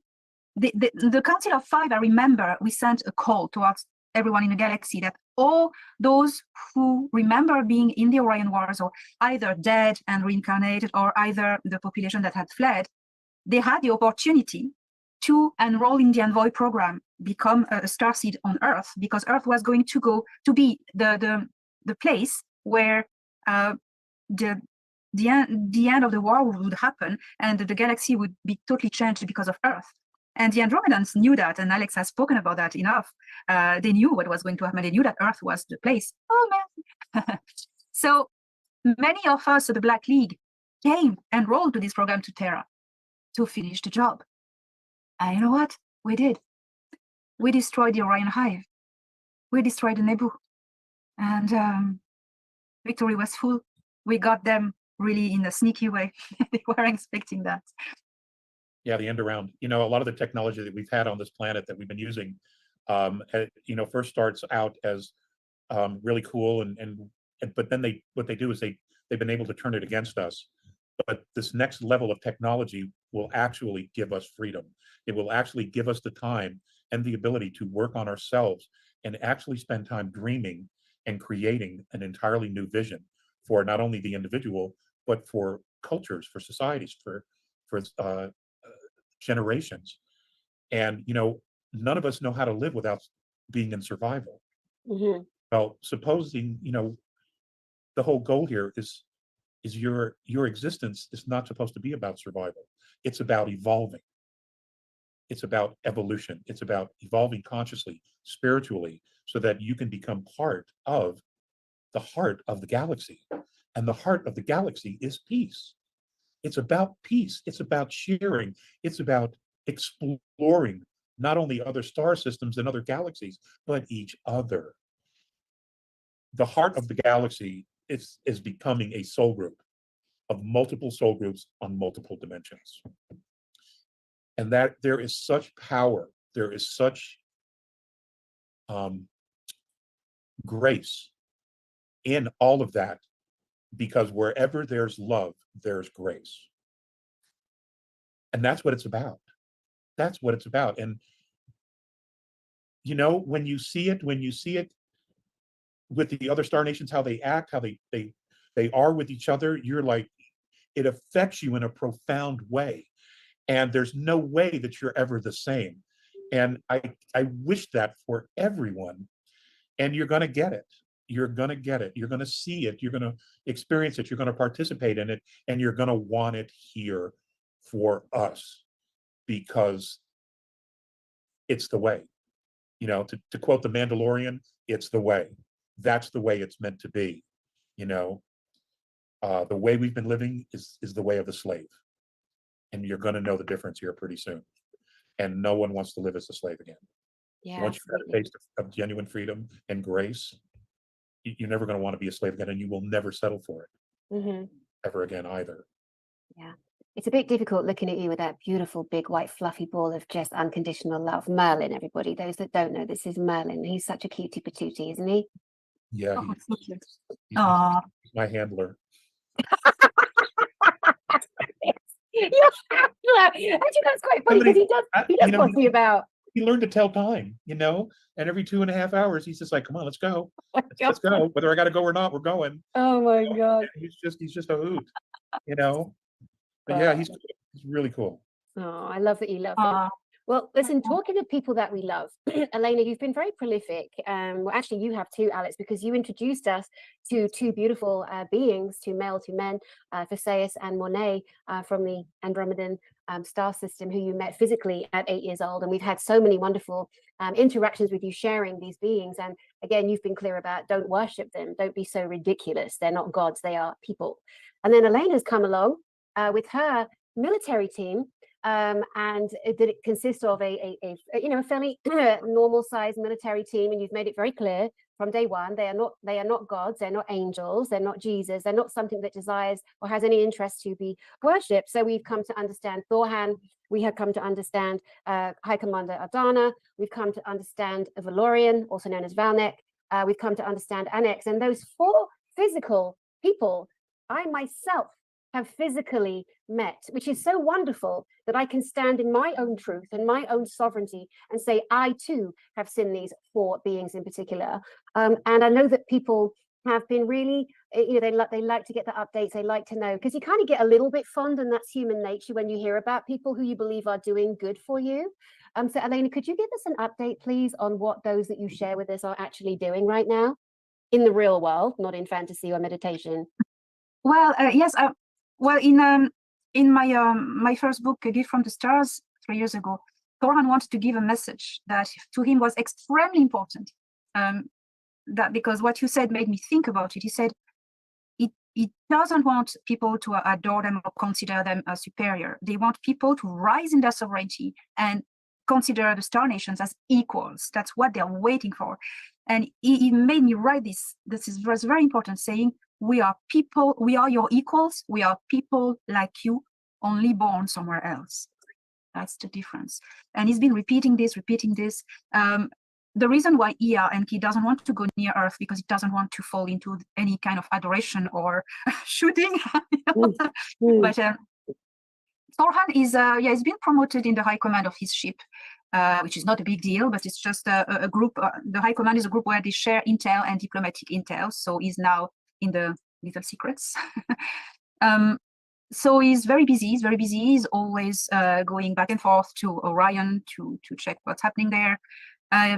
The Council of Five, I remember, we sent a call towards everyone in the galaxy that all those who remember being in the Orion Wars, or either dead and reincarnated, or either the population that had fled, they had the opportunity to enroll in the envoy program, become a starseed on Earth, because Earth was going to be the place where the end of the war would happen, and the galaxy would be totally changed because of Earth. And the Andromedans knew that, and Alex has spoken about that enough. They knew what was going to happen. They knew that Earth was the place. Oh man! So many of us at the Black League came enrolled to this program to Terra to finish the job. And you know what? We did. We destroyed the Orion Hive. We destroyed the Nebu. And victory was full. We got them really in a sneaky way. They weren't expecting that. Yeah, the end around. A lot of the technology that we've had on this planet that we've been using, first starts out as really cool, but then what they do is they've been able to turn it against us. But this next level of technology will actually give us freedom. It will actually give us the time and the ability to work on ourselves and actually spend time dreaming and creating an entirely new vision for not only the individual, but for cultures, for societies, for generations. And none of us know how to live without being in survival. Mm-hmm. Well, supposing the whole goal here is your existence is not supposed to be about survival. It's about evolving. It's about evolution. It's about evolving consciously, spiritually, so that you can become part of the heart of the galaxy. And the heart of the galaxy is peace. It's about peace. It's about sharing. It's about exploring not only other star systems and other galaxies, but each other. The heart of the galaxy is becoming a soul group of multiple soul groups on multiple dimensions. And that there is such power, there is such grace in all of that, because wherever there's love, there's grace. And that's what it's about. That's what it's about. And you know, when you see it with the other star nations, how they act, how they are with each other, you're like, it affects you in a profound way. And there's no way that you're ever the same. And I wish that for everyone. And you're going to get it. You're going to get it. You're going to see it. You're going to experience it. You're going to participate in it. And you're going to want it here for us, because it's the way. You know, to quote the Mandalorian, it's the way. That's the way it's meant to be. You know, the way we've been living is the way of the slave. And you're going to know the difference here pretty soon. And no one wants to live as a slave again. Yeah, Once you've had a taste of genuine freedom and grace, you're never going to want to be a slave again, and you will never settle for it ever again either. Yeah. It's a bit difficult looking at you with that beautiful, big, white, fluffy ball of just unconditional love. Merlin, everybody. Those that don't know, this is Merlin. He's such a cutie patootie, isn't he? Yeah, Oh, so cute. he's my handler. Actually, that's quite funny, because he does boss me about. He learned to tell time, you know, and every 2.5 hours, he's just like, come on, let's go. Let's go. Whether I got to go or not, we're going. Oh my God. He's just a hoot, you know. But yeah, he's really cool. Oh, I love that you love him. Well, listen, talking of people that we love, Elena, you've been very prolific. Well, actually, you have too, Alex, because you introduced us to two beautiful beings, two male, two men, Theseus and Monet from the Andromedan star system, who you met physically at 8 years old. And we've had so many wonderful interactions with you sharing these beings. And again, you've been clear about don't worship them. Don't be so ridiculous. They're not gods. They are people. And then Elena's come along with her military team. And did it consist of a fairly normal sized military team, and you've made it very clear from day one they are not gods, they're not angels, they're not Jesus, they're not something that desires or has any interest to be worshipped. So we've come to understand Thorhan, we have come to understand High Commander Ardana, we've come to understand Valorian, also known as Valnek, we've come to understand Annex, and those 4 physical people I myself have physically met, which is so wonderful that I can stand in my own truth and my own sovereignty and say, I too have seen these 4 beings in particular. And I know that people have been really, they like to get the updates, they like to know, because you kind of get a little bit fond, and that's human nature when you hear about people who you believe are doing good for you. So Elena, could you give us an update, please, on what those that you share with us are actually doing right now in the real world, not in fantasy or meditation? Well, yes. Well, in my first book, A Gift from the Stars, 3 years ago, Thorhan wanted to give a message that to him was extremely important. That because what you said made me think about it. He said he doesn't want people to adore them or consider them as superior. They want people to rise in their sovereignty and consider the star nations as equals. That's what they're waiting for. And he made me write this. This was very important, saying, we are people, we are your equals, we are people like you, only born somewhere else. That's the difference. And he's been repeating this. The reason why Enki doesn't want to go near Earth, because he doesn't want to fall into any kind of adoration or shooting. But Thorhan is, he's been promoted in the high command of his ship, which is not a big deal, but it's just a group. The high command is a group where they share intel and diplomatic intel. So he's now in the little secrets. So he's very busy. He's always going back and forth to Orion to check what's happening there.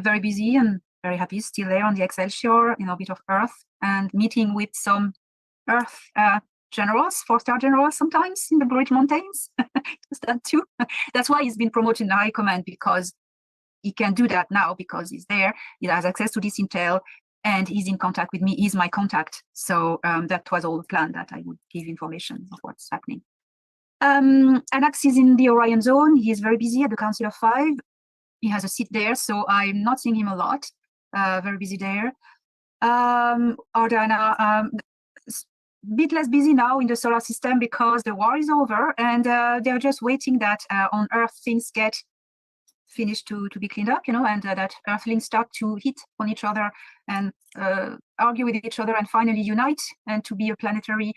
Very busy and very happy, still there on the Excelsior in orbit of Earth, and meeting with some Earth generals, 4-star generals sometimes in the Blue Ridge Mountains. That too. That's why he's been promoted in the high command, because he can do that now, because he's there. He has access to this intel, and he's in contact with me. He's my contact. So that was all the plan, that I would give information of what's happening. Anax is in the Orion zone. He is very busy at the Council of 5. He has a seat there, so I'm not seeing him a lot. Very busy there. Ardana, bit less busy now in the solar system because the war is over, and they're just waiting that on Earth things get finished to be cleaned up, and that Earthlings start to hit on each other and argue with each other and finally unite and to be a planetary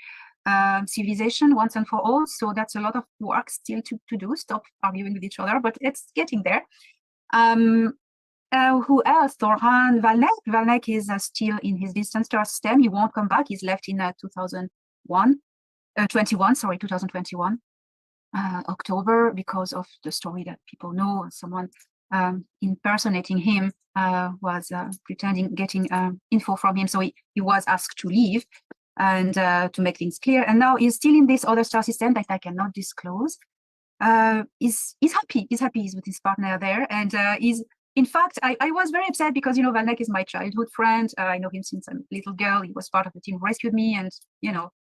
civilization once and for all. So that's a lot of work still to do, stop arguing with each other, but it's getting there. Who else? Torhan Valnek. Valnek is still in his distant star system. He won't come back. He's left in 2021, October, because of the story that people know. Someone impersonating him was pretending, getting info from him. So he was asked to leave and to make things clear. And now he's still in this other star system that I cannot disclose. He's happy. He's happy. He's with his partner there, and he's. In fact, I was very upset because, Valnek is my childhood friend. I know him since I'm a little girl. He was part of the team who rescued me, and, a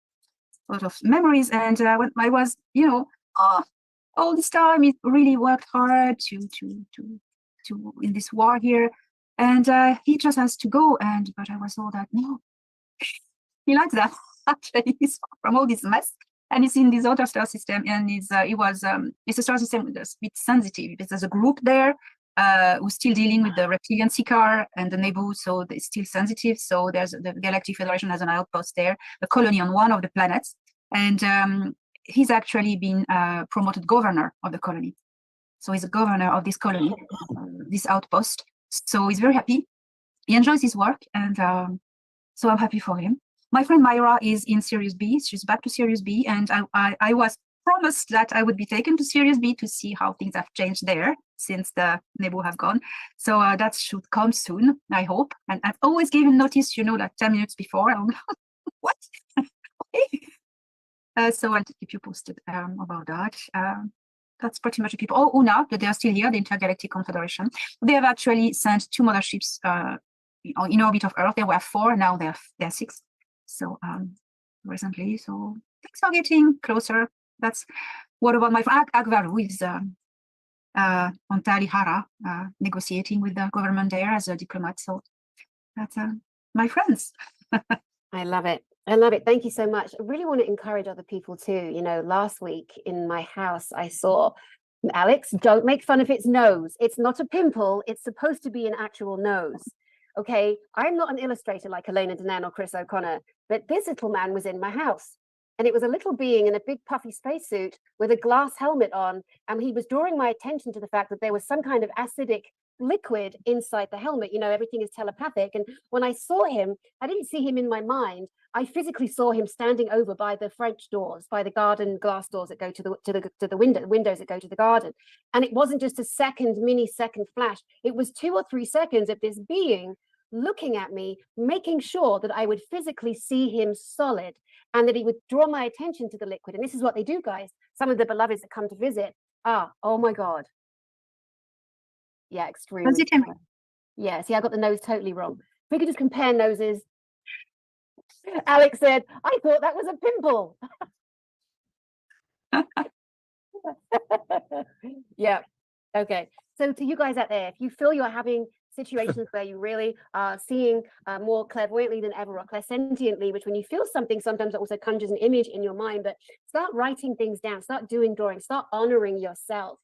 lot of memories. And when I was, all this time, he really worked hard to in this war here. And he just has to go. But I was told that, no, he likes that. Actually, he's from all this mess. And he's in this other star system. And it's a star system that's a bit sensitive. There's a group there. Who's still dealing with the reptilian Sikar and the Nebu, so it's still sensitive. So there's the Galactic Federation has an outpost there, a colony on one of the planets, and he's actually been promoted governor of the colony. So he's a governor of this colony, this outpost. So he's very happy. He enjoys his work, and so I'm happy for him. My friend Myra is in Sirius B. She's back to Sirius B, and I was promised that I would be taken to Sirius B to see how things have changed there since the Nebu have gone. So that should come soon, I hope. And I've always given notice, like 10 minutes before. What? Okay. So I'll keep you posted about that. That's pretty much the people. Oh, Una, they are still here, the Intergalactic Confederation. They have actually sent 2 motherships in orbit of Earth. There were 4, now they're 6. So recently, so things are getting closer. That's what about my friend Agvaru is on Talihara, negotiating with the government there as a diplomat. So that's my friends. I love it. I love it. Thank you so much. I really want to encourage other people too. Last week in my house, I saw, Alex, don't make fun of its nose. It's not a pimple. It's supposed to be an actual nose. Okay. I'm not an illustrator like Elena Denan or Chris O'Connor, but this little man was in my house. And it was a little being in a big puffy spacesuit with a glass helmet on. And he was drawing my attention to the fact that there was some kind of acidic liquid inside the helmet. Everything is telepathic. And when I saw him, I didn't see him in my mind. I physically saw him standing over by the French doors, by the garden glass doors that go to the windows that go to the garden. And it wasn't just a millisecond flash. It was 2 or 3 seconds of this being looking at me, making sure that I would physically see him solid and that he would draw my attention to the liquid. And this is what they do, guys. Some of the beloveds that come to visit. Oh my God. Yeah, extremely. Yeah, see, I got the nose totally wrong. If we could just compare noses. Alex said, I thought that was a pimple. Yeah. Okay. So to you guys out there, if you feel you're having situations where you really are seeing more clairvoyantly than ever or clairsentiently, which when you feel something, sometimes it also conjures an image in your mind, but start writing things down, start doing drawings, start honoring yourself.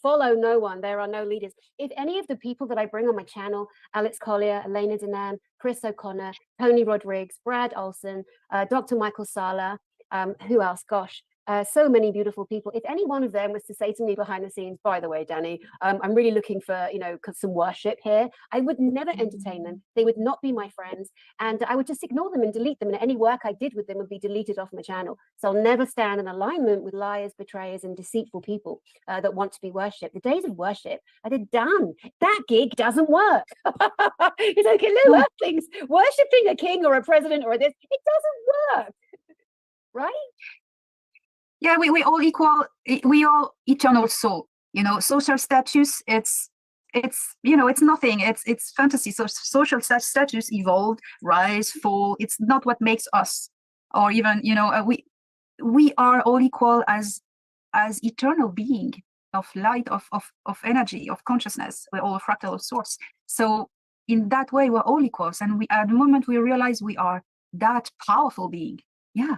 Follow no one. There are no leaders. If any of the people that I bring on my channel, Alex Collier, Elena Denan, Chris O'Connor, Tony Rodriguez, Brad Olson, Dr. Michael Sala, who else? Gosh, so many beautiful people. If any one of them was to say to me behind the scenes, by the way, Danny, I'm really looking for, some worship here, I would never entertain them. They would not be my friends. And I would just ignore them and delete them. And any work I did with them would be deleted off my channel. So I'll never stand in alignment with liars, betrayers, and deceitful people that want to be worshipped. The days of worship, I did done. That gig doesn't work. It's okay, little earthlings worshipping a king or a president or this. It doesn't work. Right? Yeah, we all equal. We all eternal soul. Social status. It's nothing. It's fantasy. So social status evolved, rise, fall. It's not what makes us, or even we are all equal as eternal being of light, of energy, of consciousness. We're all a fractal of source. So in that way, we're all equals. And at the moment we realize we are that powerful being, yeah,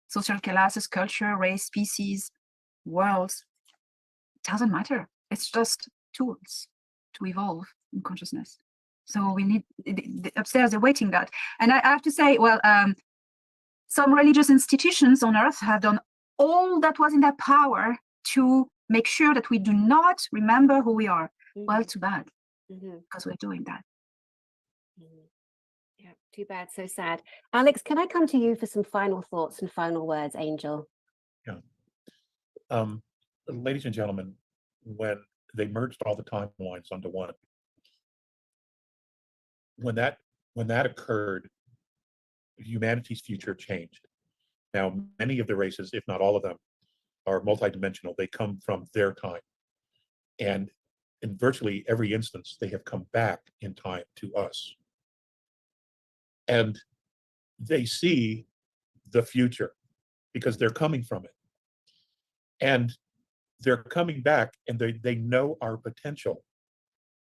social classes, culture, race, species, worlds, doesn't matter. It's just tools to evolve in consciousness. So we need upstairs, they're waiting that. And I have to say, well, some religious institutions on earth have done all that was in their power to make sure that we do not remember who we are. Well, too bad, because we're doing that. Yeah, too bad, so sad. Alex, can I come to you for some final thoughts and final words, Angel? Yeah. Ladies and gentlemen, when they merged all the timelines onto one, when that occurred, humanity's future changed. Now, many of the races, if not all of them, are multidimensional. They come from their time. And in virtually every instance, they have come back in time to us. And they see the future because they're coming from it. And they're coming back and they know our potential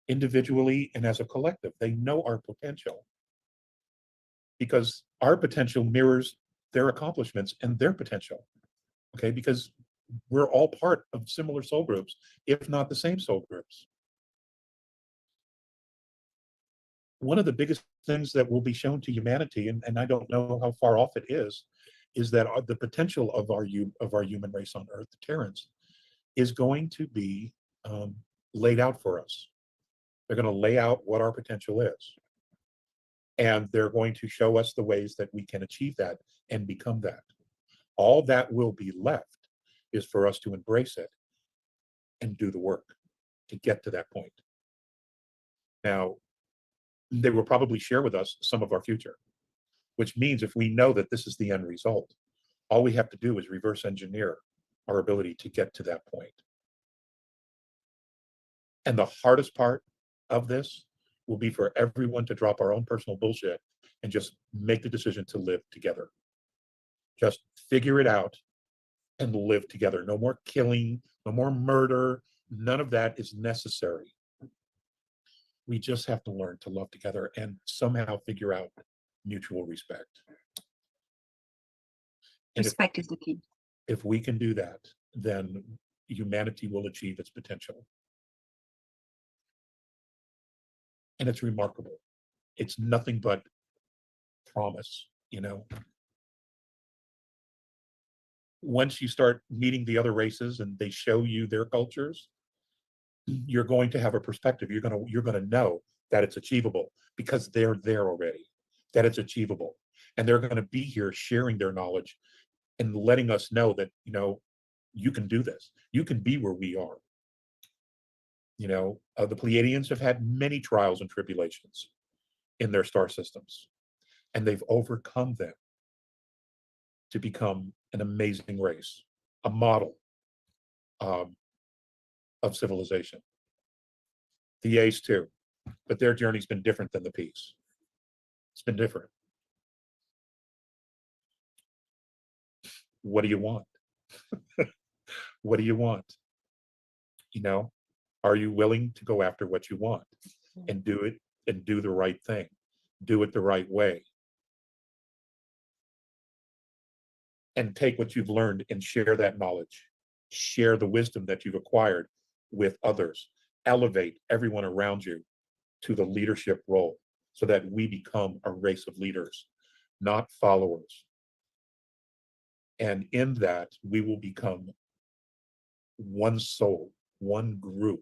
individually and as a collective. They know our potential because our potential mirrors their accomplishments and their potential. Okay, because we're all part of similar soul groups, if not the same soul groups. One of the biggest things that will be shown to humanity, and I don't know how far off it is that the potential of our human race on Earth, the Terrans, is going to be laid out for us. They're going to lay out what our potential is. And they're going to show us the ways that we can achieve that and become that. All that will be left is for us to embrace it and do the work to get to that point. Now, they will probably share with us some of our future, which means if we know that this is the end result, all we have to do is reverse engineer our ability to get to that point. And the hardest part of this will be for everyone to drop our own personal bullshit and just make the decision to live together. Just figure it out and live together. No more killing, no more murder. None of that is necessary. We just have to learn to love together and somehow figure out mutual respect. And Respect is the key. If we can do that, then humanity will achieve its potential. And it's remarkable. It's nothing but promise, you know. Once you start meeting the other races and they show you their cultures, you're going to have a perspective. You're going to know that it's achievable because they're there already, that it's achievable. And they're going to be here sharing their knowledge and letting us know that, you know, you can do this. You can be where we are. You know, the Pleiadians have had many trials and tribulations in their star systems, and they've overcome them to become an amazing race, a model of civilization. The A's too, but their journey's been different than the P's. It's been different. What do you want? What do you want? You know, are you willing to go after what you want and do it and do the right thing? Do it the right way. And take what you've learned and share that knowledge. Share the wisdom that you've acquired with others. Elevate everyone around you to the leadership role so that we become a race of leaders, not followers. And in that, we will become one soul, one group,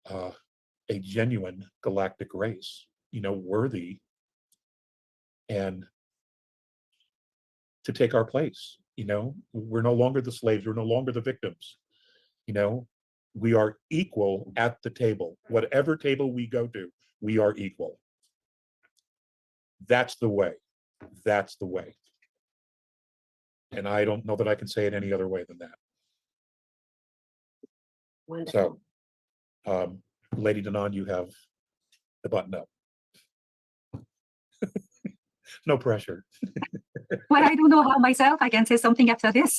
a genuine galactic race, you know, worthy and to take our place. You know, we're no longer the slaves, we're no longer the victims. You know, we are equal at the table. Whatever table we go to, we are equal. That's the way. That's the way. And I don't know that I can say it any other way than that. Wonderful. So, Lady Danan, you have the button up. No pressure. Well, I don't know how myself I can say something after this.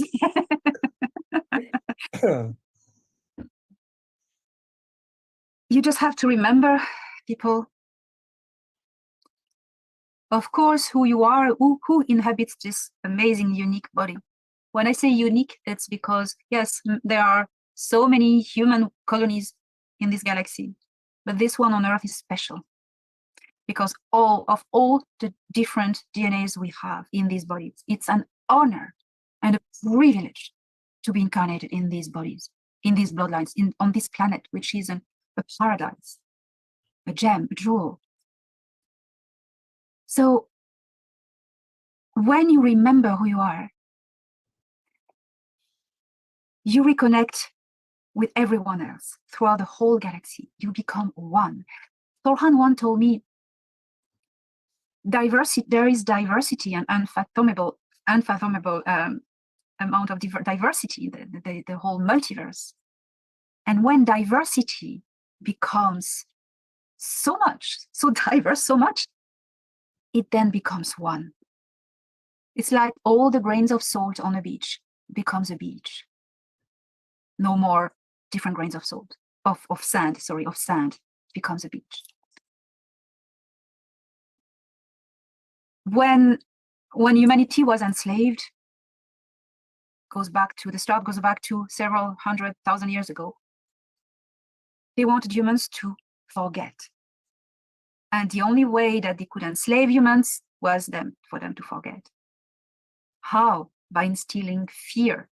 You just have to remember, people, of course, who you are, who inhabits this amazing, unique body. When I say unique, it's because, yes, there are so many human colonies in this galaxy, but this one on Earth is special because all the different DNAs we have in these bodies, it's an honor and a privilege to be incarnated in these bodies, in these bloodlines, on this planet, which is a paradise, a gem, a jewel. So when you remember who you are, you reconnect with everyone else throughout the whole galaxy. You become one. Torhan one told me, there is diversity and unfathomable amount of diversity, the whole multiverse. And when diversity becomes so much, so diverse, so much, it then becomes one. It's like all the grains of salt on a beach becomes a beach. No more different grains of salt, of sand becomes a beach. When humanity was enslaved, goes back to several 100,000 years ago, they wanted humans to forget. And the only way that they could enslave humans was for them to forget. How? By instilling fear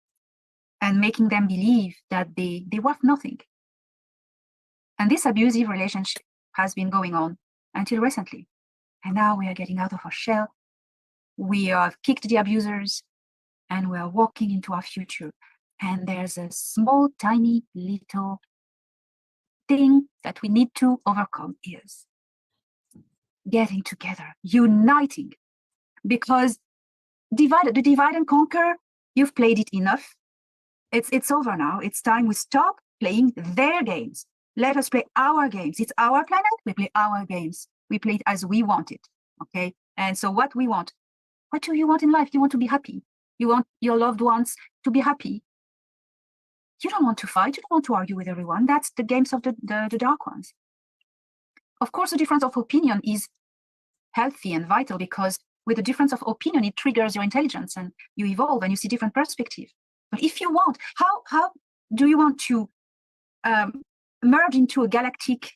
and making them believe that they were nothing. And this abusive relationship has been going on until recently. And now we are getting out of our shell. We have kicked the abusers and we are walking into our future. And there's a small, tiny, little thing that we need to overcome is getting together, uniting, because the divide and conquer, you've played it enough. It's over now. It's time we stop playing their games. Let us play our games. It's our planet. We play our games. We play it as we want it. Okay. And so what we want, what do you want in life? You want to be happy. You want your loved ones to be happy. You don't want to fight. You don't want to argue with everyone. That's the games of the dark ones. Of course, the difference of opinion is healthy and vital because with the difference of opinion, it triggers your intelligence and you evolve and you see different perspectives. But if you want, how do you want to merge into a galactic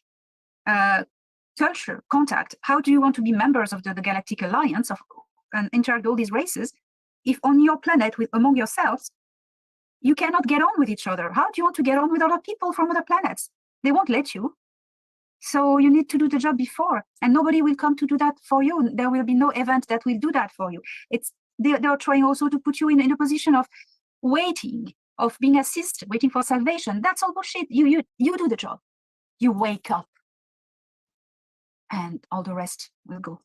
culture, contact? How do you want to be members of the Galactic Alliance and interact with all these races if on your planet, among yourselves, you cannot get on with each other? How do you want to get on with other people from other planets? They won't let you. So you need to do the job before, and nobody will come to do that for you. There will be no event that will do that for you. They're trying also to put you in a position of waiting, of being assisted, waiting for salvation. That's all bullshit. You do the job. You wake up, and all the rest will go.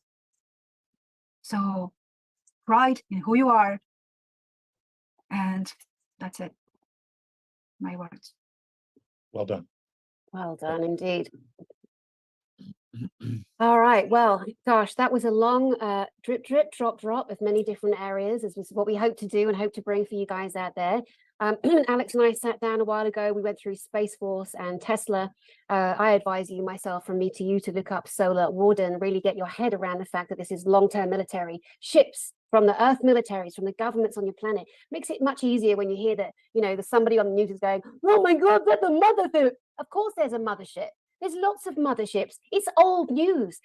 So pride in who you are, and that's it. My words. Well done. Well done indeed. All right, well, gosh, that was a long drip, drip, drop, drop of many different areas. This was what we hope to do and hope to bring for you guys out there. Alex and I sat down a while ago. We went through Space Force and Tesla. I advise you myself, from me to you, to look up Solar Warden, really get your head around the fact that this is long-term military ships from the Earth militaries, from the governments on your planet. Makes it much easier when you hear that, there's somebody on the news is going, oh my God, that's a mothership. Of course there's a mothership. There's lots of motherships. It's old news.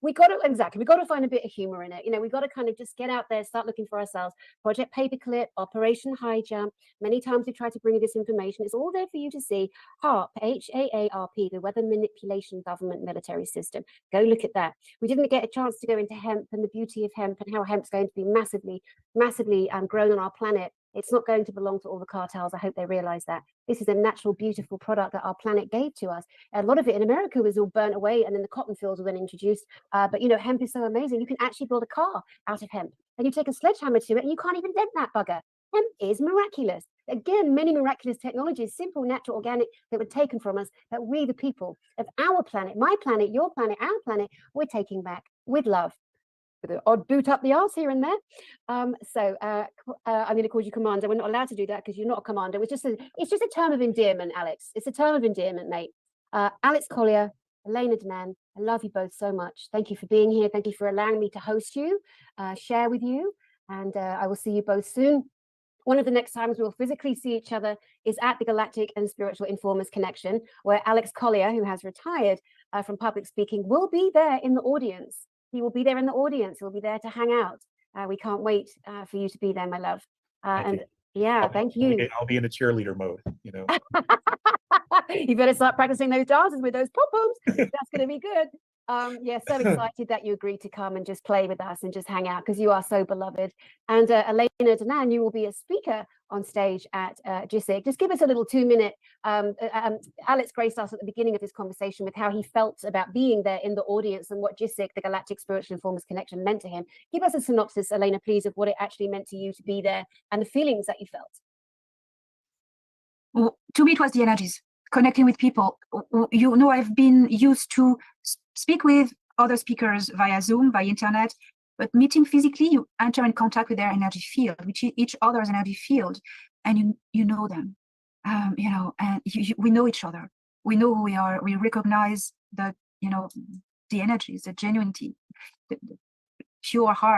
We got to find a bit of humor in it. We got to kind of just get out there, start looking for ourselves. Project Paperclip, Operation High Jump. Many times we try to bring you this information. It's all there for you to see. HAARP, HAARP, the Weather Manipulation Government Military System. Go look at that. We didn't get a chance to go into hemp and the beauty of hemp and how hemp's going to be massively, massively grown on our planet. It's not going to belong to all the cartels. I hope they realize that. This is a natural, beautiful product that our planet gave to us. A lot of it in America was all burnt away, and then the cotton fields were then introduced. But hemp is so amazing. You can actually build a car out of hemp, and you take a sledgehammer to it, and you can't even dent that bugger. Hemp is miraculous. Again, many miraculous technologies, simple, natural, organic, that were taken from us, that we, the people of our planet, my planet, your planet, our planet, we're taking back with love. With an odd boot up the arse here and there. I'm going to call you Commander. We're not allowed to do that because you're not a commander. It's just a term of endearment, Alex. It's a term of endearment, mate. Alex Collier, Elena, Danan, I love you both so much. Thank you for being here. Thank you for allowing me to host you, share with you, and I will see you both soon. One of the next times we'll physically see each other is at the Galactic and Spiritual Informers Connection, where Alex Collier, who has retired from public speaking, will be there in the audience. He will be there in the audience. He'll be there to hang out. We can't wait for you to be there, my love. And yeah, thank you. I'll be in a cheerleader mode, you know. You better start practicing those dances with those pom-poms. That's going to be good. Yeah, so excited that you agreed to come and just play with us and just hang out, because you are so beloved. And Elena, Danan, you will be a speaker on stage at GISIC. Just give us a little 2-minute. Alex graced us at the beginning of this conversation with how he felt about being there in the audience and what GISIC, the Galactic Spiritual Informers Connection, meant to him. Give us a synopsis, Elena, please, of what it actually meant to you to be there and the feelings that you felt. Well, to me, it was the energies, connecting with people. You know, I've been used to speak with other speakers via Zoom, via internet, but meeting physically, you enter in contact with their energy field, which is each other's energy field, and you know them, you know, and we know each other. We know who we are. We recognize the, you know, the energies, the genuinity, the pure heart.